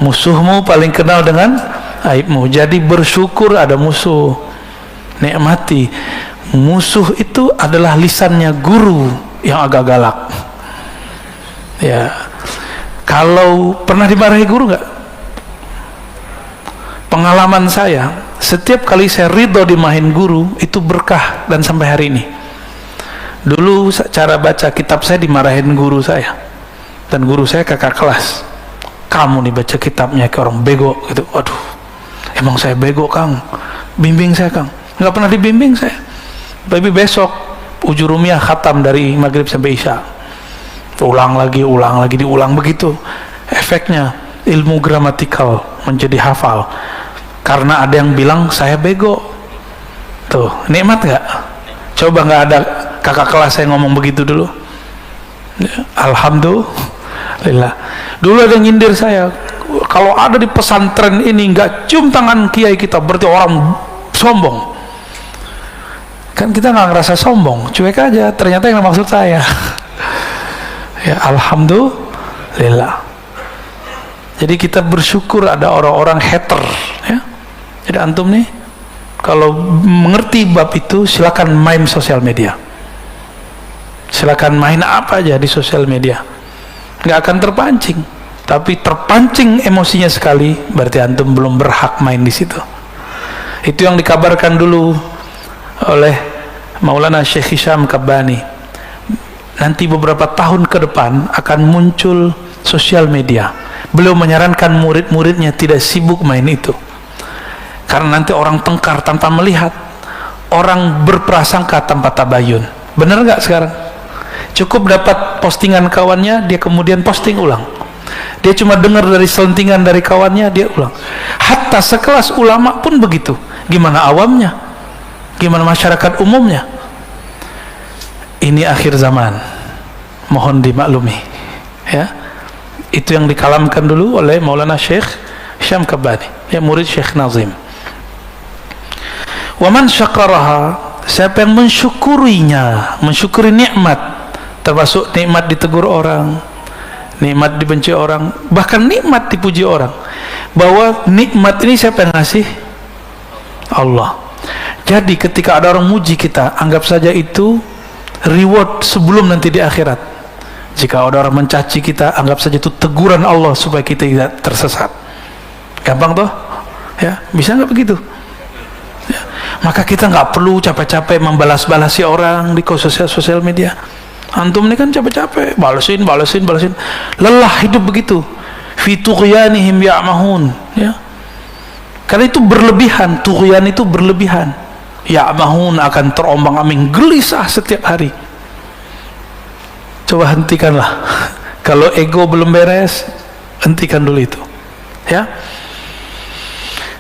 Musuhmu paling kenal dengan aibmu. Jadi bersyukur ada musuh, nikmati. Musuh itu adalah lisannya guru yang agak galak. Ya, kalau pernah dimarahi guru nggak? Pengalaman saya, setiap kali saya ridho dimarahin guru, itu berkah dan sampai hari ini. Dulu cara baca kitab saya dimarahin guru saya, dan guru saya kakak kelas. Kamu nih baca kitabnya kayak orang bego gitu. Waduh, emang saya bego Kang? Bimbing saya Kang. Nggak pernah dibimbing saya. Tapi besok ujurumiyah khatam dari maghrib sampai isya. Ulang lagi, diulang begitu. Efeknya ilmu gramatikal menjadi hafal. Karena ada yang bilang saya bego. Tuh, nikmat nggak? Coba nggak ada kakak kelas saya ngomong begitu dulu. Alhamdulillah. Dulu ada yang nyindir saya, kalau ada di pesantren ini nggak cium tangan kiai kita berarti orang sombong. Kan kita nggak ngerasa sombong, cuek aja. Ternyata yang maksud saya. Ya, alhamdulillah. Jadi kita bersyukur ada orang-orang hater ya. Jadi antum nih kalau mengerti bab itu, silakan main sosial media. Silakan main apa aja di sosial media. Nggak akan terpancing. Tapi terpancing emosinya sekali, berarti antum belum berhak main di situ. Itu yang dikabarkan dulu oleh Maulana Syekh Hisham Kabbani. Nanti beberapa tahun ke depan akan muncul sosial media. Beliau menyarankan murid-muridnya tidak sibuk main itu, karena nanti orang tengkar tanpa melihat, orang berprasangka tanpa tabayun. Benar nggak sekarang? Cukup dapat postingan kawannya, dia kemudian posting ulang. Dia cuma dengar dari selentingan dari kawannya, dia ulang. Hatta sekelas ulama pun begitu. Gimana awamnya? Gimana masyarakat umumnya? Ini akhir zaman, mohon dimaklumi ya. Itu yang dikalamkan dulu oleh Maulana Syekh Hisham Kabbani, ya, murid Syekh Nazim. Wa man syakaraha, siapa yang mensyukurinya, mensyukuri nikmat, termasuk nikmat ditegur orang, nikmat dibenci orang, bahkan nikmat dipuji orang. Bahwa nikmat ini siapa yang ngasih? Allah. Jadi ketika ada orang muji kita, anggap saja itu reward sebelum nanti di akhirat. Jika ada orang mencaci kita, anggap saja itu teguran Allah supaya kita tidak tersesat. Gampang toh? Ya, bisa nggak begitu? Ya. Maka kita nggak perlu capek-capek membalas-balasi orang di sosial media. Antum ini kan capek-capek, balesin. Lelah hidup begitu. fi tughyanihim ya'mahun, ya. Karena itu berlebihan, tughyan itu berlebihan. Ya'mahun, akan terombang-ambing, gelisah setiap hari. Coba hentikanlah. Kalau ego belum beres, hentikan dulu itu, ya.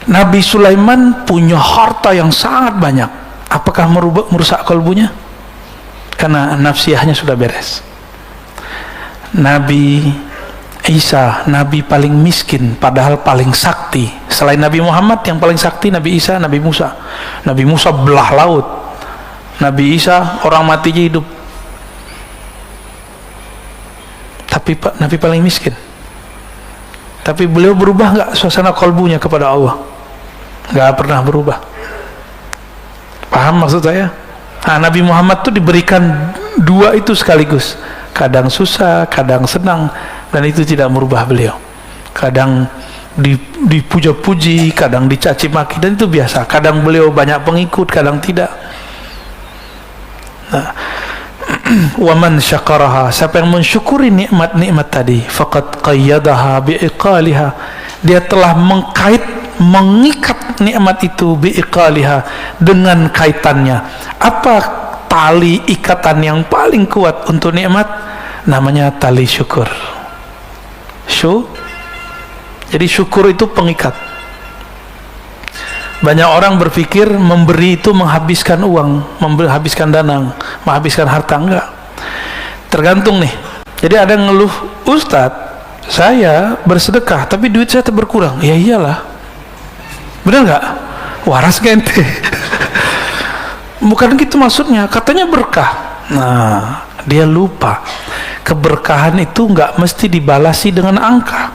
Nabi Sulaiman punya harta yang sangat banyak. Apakah merusak kalbunya? Karena nafsiyahnya sudah beres. Nabi Isa, Nabi paling miskin, padahal paling sakti. Selain Nabi Muhammad, yang paling sakti Nabi Isa, Nabi Musa. Nabi Musa belah laut, Nabi Isa orang matinya hidup. Tapi Nabi paling miskin. Tapi beliau berubah nggak suasana kalbunya kepada Allah? Nggak pernah berubah. Paham maksud saya? Nah, Nabi Muhammad tuh diberikan dua itu sekaligus. Kadang susah, kadang senang, dan itu tidak merubah beliau. Kadang dipuja-puji, kadang dicaci maki, dan itu biasa. Kadang beliau banyak pengikut, kadang tidak. Nah, waman syakaraha, siapa yang mensyukuri nikmat-nikmat tadi, faqad qayyadaha bi'iqaliha, dia telah mengikat nikmat itu bi'iqaliha, dengan kaitannya. Apa tali ikatan yang paling kuat untuk nikmat? Namanya tali syukur. Jadi syukur itu pengikat. Banyak orang berpikir memberi itu menghabiskan uang, menghabiskan dana, menghabiskan harta. Enggak. Tergantung nih. Jadi ada yang ngeluh, Ustadz, saya bersedekah tapi duit saya berkurang. Ya iyalah. Benar nggak? Waras gente. Bukan gitu maksudnya. Katanya berkah. Nah, dia lupa. Keberkahan itu nggak mesti dibalasi dengan angka.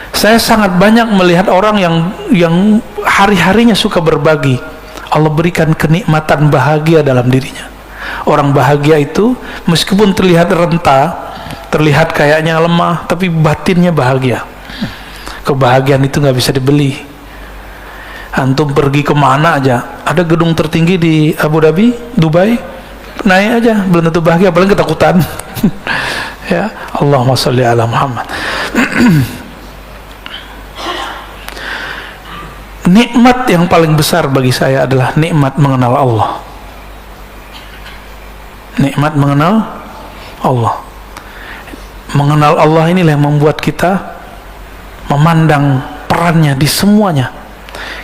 Saya sangat banyak melihat orang yang hari-harinya suka berbagi. Allah berikan kenikmatan bahagia dalam dirinya. Orang bahagia itu meskipun terlihat renta, terlihat kayaknya lemah, tapi batinnya bahagia. Kebahagiaan itu nggak bisa dibeli. Antum pergi kemana aja, ada gedung tertinggi di Abu Dhabi, Dubai, naik aja, belum tentu bahagia, paling ketakutan. Ya, Allahumma sholli ala Muhammad. Nikmat yang paling besar bagi saya adalah nikmat mengenal Allah. Nikmat mengenal Allah. Mengenal Allah inilah yang membuat kita memandang perannya di semuanya.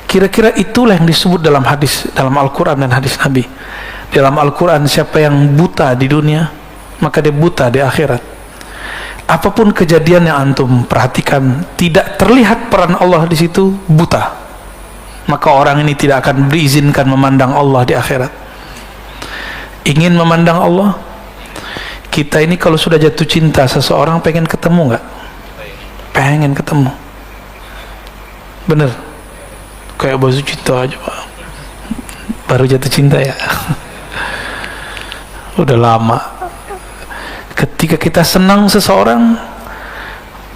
Kira-kira itulah yang disebut dalam hadis, dalam Al-Quran dan hadis Nabi. Dalam Al-Quran, siapa yang buta di dunia, maka dia buta di akhirat. Apapun kejadian yang antum perhatikan, tidak terlihat peran Allah di situ, buta. Maka orang ini tidak akan diizinkan memandang Allah di akhirat. Ingin memandang Allah? Kita ini kalau sudah jatuh cinta seseorang, pengen ketemu nggak? Pengen ketemu. Bener? Kayak baju cinta aja, Pak. Baru jatuh cinta ya. Udah lama. Ketika kita senang seseorang,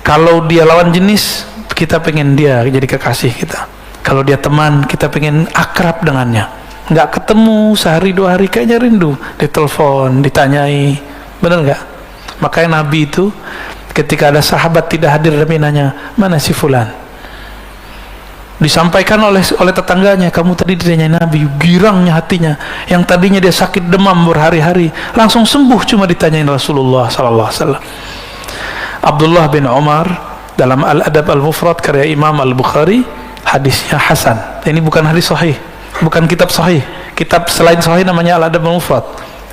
kalau dia lawan jenis, kita pengen dia jadi kekasih kita. Kalau dia teman, kita pengen akrab dengannya. Nggak ketemu sehari dua hari, kayaknya rindu. Ditelepon, ditanyai, bener nggak? Makanya Nabi itu ketika ada sahabat tidak hadir, Nabi nanya, mana si fulan? Disampaikan oleh tetangganya, kamu tadi ditanyai Nabi. Girangnya hatinya, yang tadinya dia sakit demam berhari-hari, langsung sembuh cuma ditanyain Rasulullah sallallahu alaihi wasallam. Abdullah bin Umar dalam Al-Adab Al-Mufrad karya Imam Al-Bukhari, hadisnya hasan. Ini bukan hadis sahih, bukan kitab sahih. Kitab selain sahih namanya Al-Adab Al-Mufrad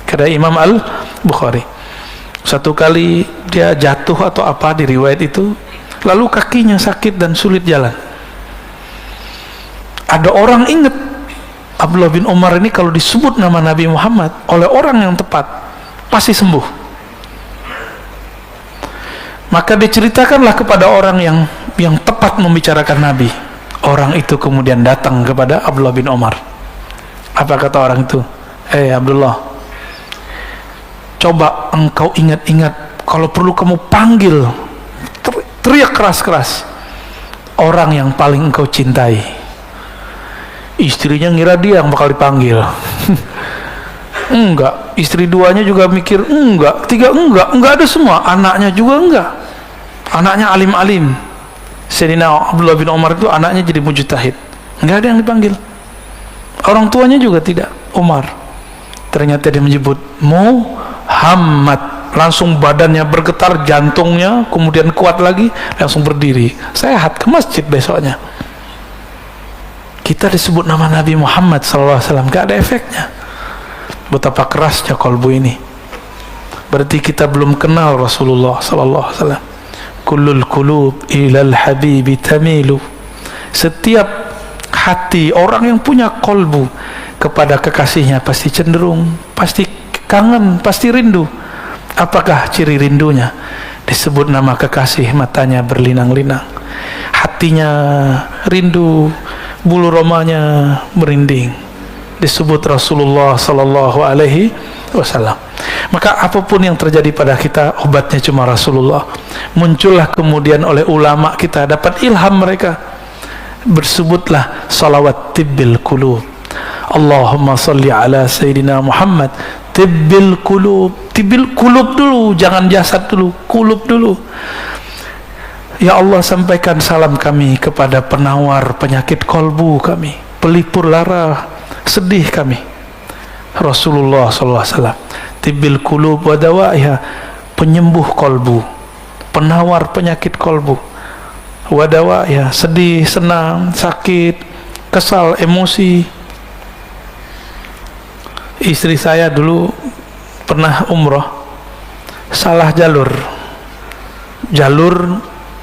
karya Imam Al-Bukhari. Satu kali dia jatuh atau apa di riwayat itu, lalu kakinya sakit dan sulit jalan. Ada orang ingat Abdullah bin Umar ini kalau disebut nama Nabi Muhammad oleh orang yang tepat pasti sembuh. Maka diceritakanlah kepada orang yang tepat membicarakan Nabi. Orang itu kemudian datang kepada Abdullah bin Umar. Apa kata orang itu? Abdullah, coba engkau ingat-ingat, kalau perlu kamu panggil, teriak keras-keras orang yang paling engkau cintai. Istrinya ngira dia yang bakal dipanggil. Enggak. Istri duanya juga mikir enggak, tiga enggak ada semua, anaknya juga enggak. Anaknya alim-alim. Sayyidina Abdullah bin Umar itu anaknya jadi mujtahid, nggak ada yang dipanggil. Orang tuanya juga tidak, Umar. Ternyata dia menyebut Muhammad, langsung badannya bergetar, jantungnya kemudian kuat lagi, langsung berdiri, sehat, ke masjid besoknya. Kita disebut nama Nabi Muhammad SAW, gak ada efeknya. Betapa kerasnya kolbu ini. Berarti kita belum kenal Rasulullah SAW. Kullul qulub ilal habibi tamilu. Setiap hati orang yang punya kolbu kepada kekasihnya pasti cenderung, pasti kangen, pasti rindu. Apakah ciri rindunya? Disebut nama kekasih, matanya berlinang-linang, hatinya rindu, bulu romanya merinding. Disebut Rasulullah sallallahu alaihi wasallam. Maka apapun yang terjadi pada kita, obatnya cuma Rasulullah. Muncullah kemudian oleh ulama kita, dapat ilham mereka, bersebutlah salawat tibbil qulub. Allahumma salli ala Sayyidina Muhammad tibbil qulub. Tibbil qulub dulu, jangan jasad dulu, qulub dulu. Ya Allah, sampaikan salam kami kepada penawar penyakit kolbu kami, pelipur lara sedih kami, Rasulullah SAW. Tibbil qulub wa dawaiha, penyembuh kolbu, penawar penyakit kolbu. Wa dawaiha, sedih, senang, sakit, kesal, emosi. Istri saya dulu pernah umroh, salah jalur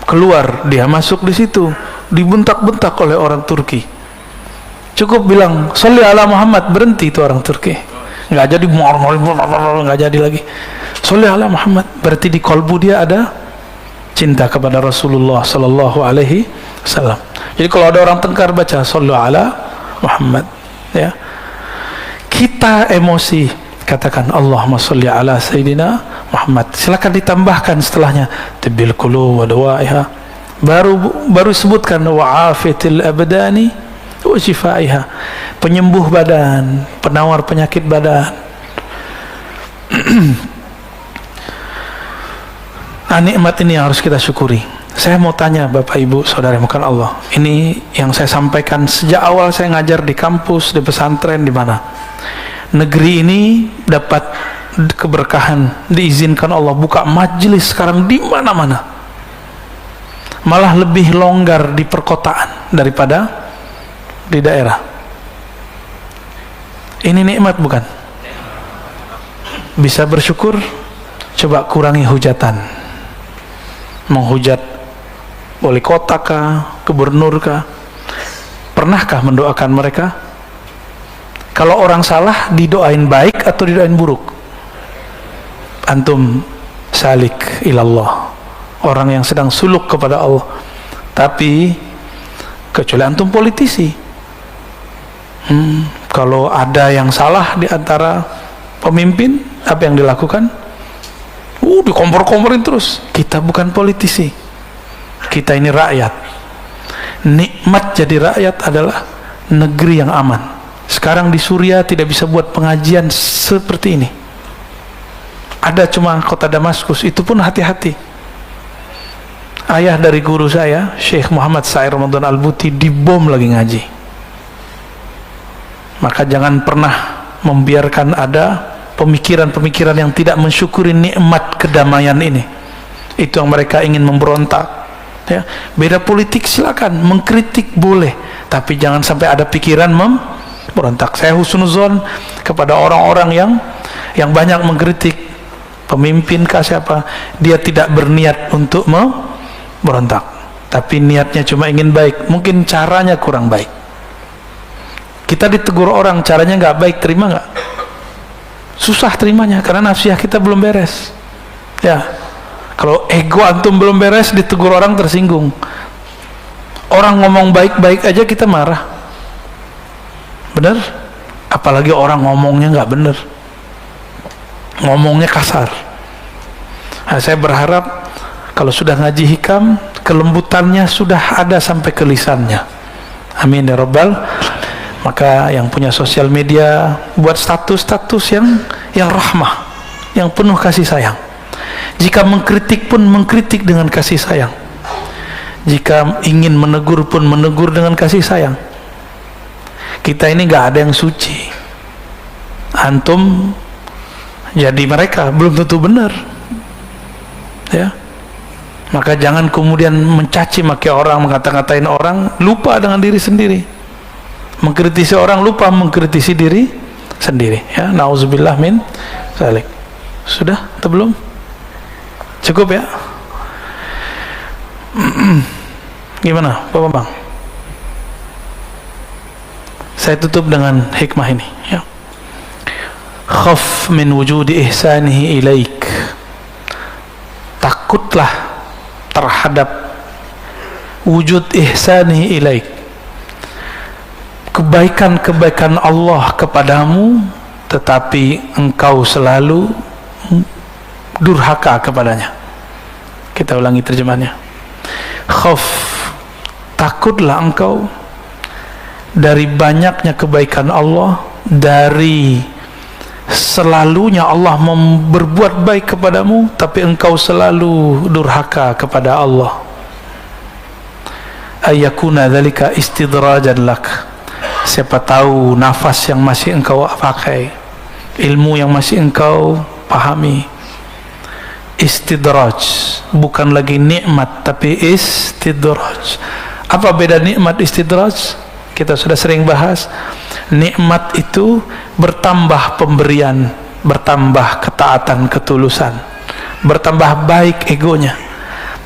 keluar, dia masuk di situ, dibentak-bentak oleh orang Turki. Cukup bilang sholli ala Muhammad, berhenti itu orang Turki, nggak jadi, nggak jadi lagi. Sholli ala Muhammad, berarti di kolbu dia ada cinta kepada Rasulullah sallallahu alaihi wasallam. Jadi kalau ada orang tengkar, baca sholli ala Muhammad, ya. Kita emosi, katakan Allahumma sholli ala Sayyidina Muhammad. Silakan ditambahkan setelahnya tibbil qulub wa dawaiha. Baru sebutkan wa afiyatil abdani wa shifaiha, penyembuh badan, penawar penyakit badan. Nah, nikmat ini yang harus kita syukuri. Saya mau tanya Bapak Ibu Saudara mukan Allah, ini yang saya sampaikan sejak awal saya ngajar di kampus, di pesantren, di mana. Negeri ini dapat keberkahan, diizinkan Allah buka majelis sekarang di mana-mana. Malah lebih longgar di perkotaan daripada di daerah. Ini nikmat bukan? Bisa bersyukur. Coba kurangi hujatan, menghujat wali kota kah, gubernur kah. Pernahkah mendoakan mereka? Kalau orang salah, didoain baik atau didoain buruk? Antum salik ilallah, orang yang sedang suluk kepada Allah. Tapi kecuali antum politisi, kalau ada yang salah di antara pemimpin, apa yang dilakukan? Dikompor-komporin terus. Kita bukan politisi, kita ini rakyat. Nikmat jadi rakyat adalah negeri yang aman. Sekarang di Suriah tidak bisa buat pengajian seperti ini. Ada cuma kota Damaskus, itu pun hati-hati. Ayah dari guru saya, Syekh Muhammad Sair Ramadan Al-Buti, dibom lagi ngaji. Maka jangan pernah membiarkan ada pemikiran-pemikiran yang tidak mensyukuri nikmat kedamaian ini. Itu yang mereka ingin memberontak, ya. Beda politik silakan, mengkritik boleh, tapi jangan sampai ada pikiran memberontak. Saya husnuzon kepada orang-orang yang banyak mengkritik pemimpin kah siapa, dia tidak berniat untuk memberontak, tapi niatnya cuma ingin baik, mungkin caranya kurang baik. Kita ditegur orang, caranya nggak baik, terima nggak? Susah terimanya, karena nafsiyah kita belum beres, ya. Kalau ego antum belum beres, ditegur orang tersinggung. Orang ngomong baik-baik aja kita marah, bener? Apalagi orang ngomongnya nggak bener, ngomongnya kasar. Nah, saya berharap kalau sudah ngaji hikam, kelembutannya sudah ada sampai ke lisannya. Amin ya rabbal. Maka yang punya sosial media, buat status-status yang rahmah, yang penuh kasih sayang. Jika mengkritik pun mengkritik dengan kasih sayang. Jika ingin menegur pun menegur dengan kasih sayang. Kita ini nggak ada yang suci. Antum jadi mereka belum tentu benar, ya. Maka jangan kemudian mencaci maki orang, mengata-ngatain orang, lupa dengan diri sendiri. Mengkritisi orang, lupa mengkritisi diri sendiri, ya. Nauzubillah min dzalik. Sudah atau belum? Cukup ya? Gimana Pak Bambang? Saya tutup dengan hikmah ini, ya. Khaf min wujudi ihsanihi ilaik. Takutlah terhadap wujud ihsanihi ilaik, kebaikan-kebaikan Allah kepadamu, tetapi engkau selalu durhaka kepadanya. Kita ulangi terjemahannya. Khaf, takutlah engkau dari banyaknya kebaikan Allah, dari selalunya Allah berbuat baik kepadamu, tapi engkau selalu durhaka kepada Allah. Ayyakuna dzalika istidrajan lak. Siapa tahu nafas yang masih engkau pakai, ilmu yang masih engkau pahami, istidraj, bukan lagi nikmat tapi istidraj. Apa beda nikmat istidraj? Kita sudah sering bahas. Nikmat itu bertambah pemberian, bertambah ketaatan, ketulusan, bertambah baik egonya.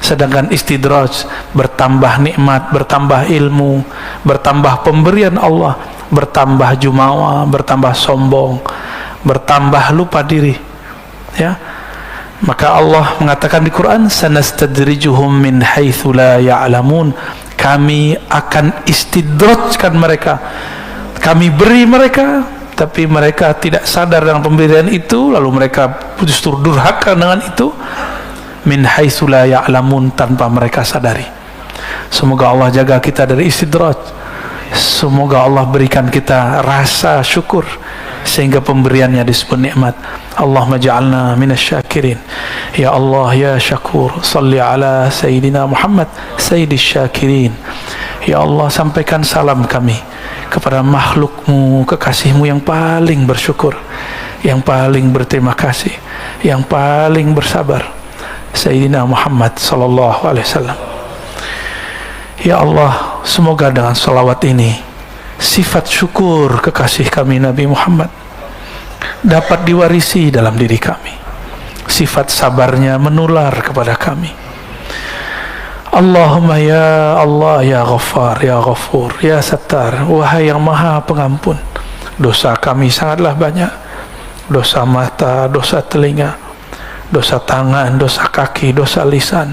Sedangkan istidraj bertambah nikmat, bertambah ilmu, bertambah pemberian Allah, bertambah jumawa, bertambah sombong, bertambah lupa diri, ya. Maka Allah mengatakan di Quran, sanastadrijuhum min haitsu la ya'lamun. Kami akan istidrajkan mereka, kami beri mereka, tapi mereka tidak sadar dengan pemberian itu, lalu mereka justru durhaka dengan itu. Min haitsu la ya'lamun, tanpa mereka sadari. Semoga Allah jaga kita dari istidraj. Semoga Allah berikan kita rasa syukur sehingga pemberiannya disebut nikmat. Allahumma ja'alna minasy-syakirin. Ya Allah ya Syakur, salli ala Sayyidina Muhammad Sayyidis Syakirin. Ya Allah, sampaikan salam kami kepada makhlukmu, kekasihmu yang paling bersyukur, yang paling berterima kasih, yang paling bersabar, Sayyidina Muhammad sallallahu alaihi wasallam. Ya Allah, semoga dengan salawat ini sifat syukur kekasih kami Nabi Muhammad dapat diwarisi dalam diri kami. Sifat sabarnya menular kepada kami. Allahumma ya Allah ya Ghaffar ya Ghafur ya Sattar, wahai yang maha pengampun. Dosa kami sangatlah banyak. Dosa mata, dosa telinga, dosa tangan, dosa kaki, dosa lisan,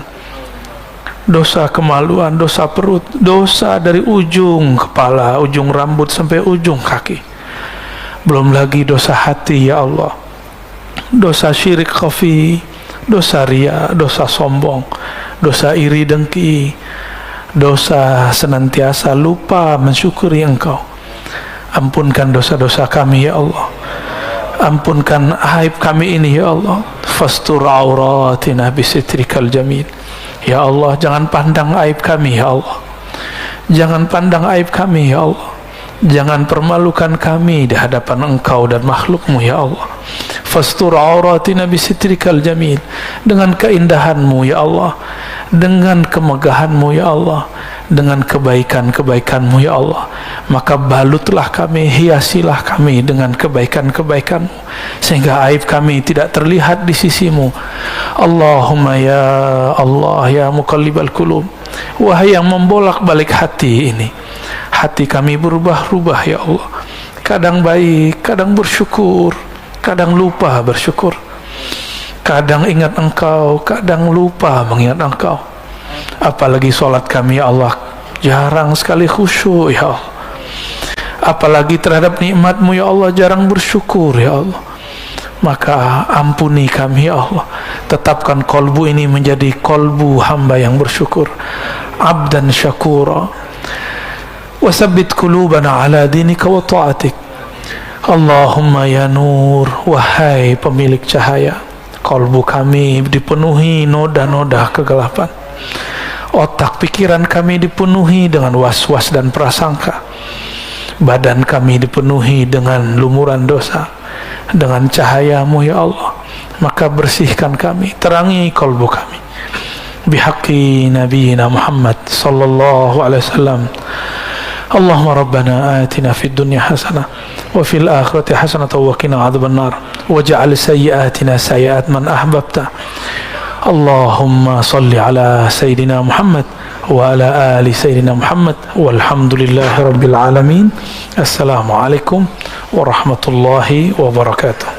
dosa kemaluan, dosa perut, dosa dari ujung kepala, ujung rambut sampai ujung kaki. Belum lagi dosa hati ya Allah, dosa syirik khafi, dosa riya, dosa sombong, dosa iri dengki, dosa senantiasa lupa mensyukuri Engkau. Ampunkan dosa-dosa kami ya Allah, ampunkan aib kami ini ya Allah. Fastur auratina bisitrikal jamil. Ya Allah, jangan pandang aib kami ya Allah, jangan pandang aib kami ya Allah, jangan permalukan kami di hadapan Engkau dan makhlukmu ya Allah. Fastur auratina bisitrikal jamil. Dengan keindahanmu ya Allah, dengan kemegahanmu ya Allah, dengan kebaikan-kebaikanmu ya Allah, maka balutlah kami, hiasilah kami dengan kebaikan-kebaikanmu, sehingga aib kami tidak terlihat di sisimu. Allahumma ya Allah ya muqallibal qulub, wahai yang membolak-balik hati ini, hati kami berubah-ubah ya Allah, kadang baik, kadang bersyukur, kadang lupa bersyukur, kadang ingat Engkau, kadang lupa mengingat Engkau. Apalagi solat kami ya Allah, jarang sekali khusyuk ya Allah. Apalagi terhadap nikmat-Mu ya Allah, jarang bersyukur ya Allah. Maka ampuni kami ya Allah, tetapkan kolbu ini menjadi kolbu hamba yang bersyukur, abdan syakura. Wasabbit qulubana ala dinika wa ta'atik. Allahumma ya nur, wahai pemilik cahaya, Kalbu kami dipenuhi noda-noda kegelapan. Otak pikiran kami dipenuhi dengan was-was dan prasangka. Badan kami dipenuhi dengan lumuran dosa. Dengan cahaya-Mu ya Allah, maka bersihkan kami, terangi kalbu kami. Bihaqqi nabiyina Muhammad sallallahu alaihi wasallam. Allahumma rabbana atina fid dunya hasanah wa fil akhirati hasanah wa qina adzaban nar waj'al sayyi'atina sayyi'at man ahbabta. Allahumma salli ala sayyidina Muhammad wa ala ali sayyidina Muhammad walhamdulillahi rabbil alamin. Assalamualaikum warahmatullahi wabarakatuh.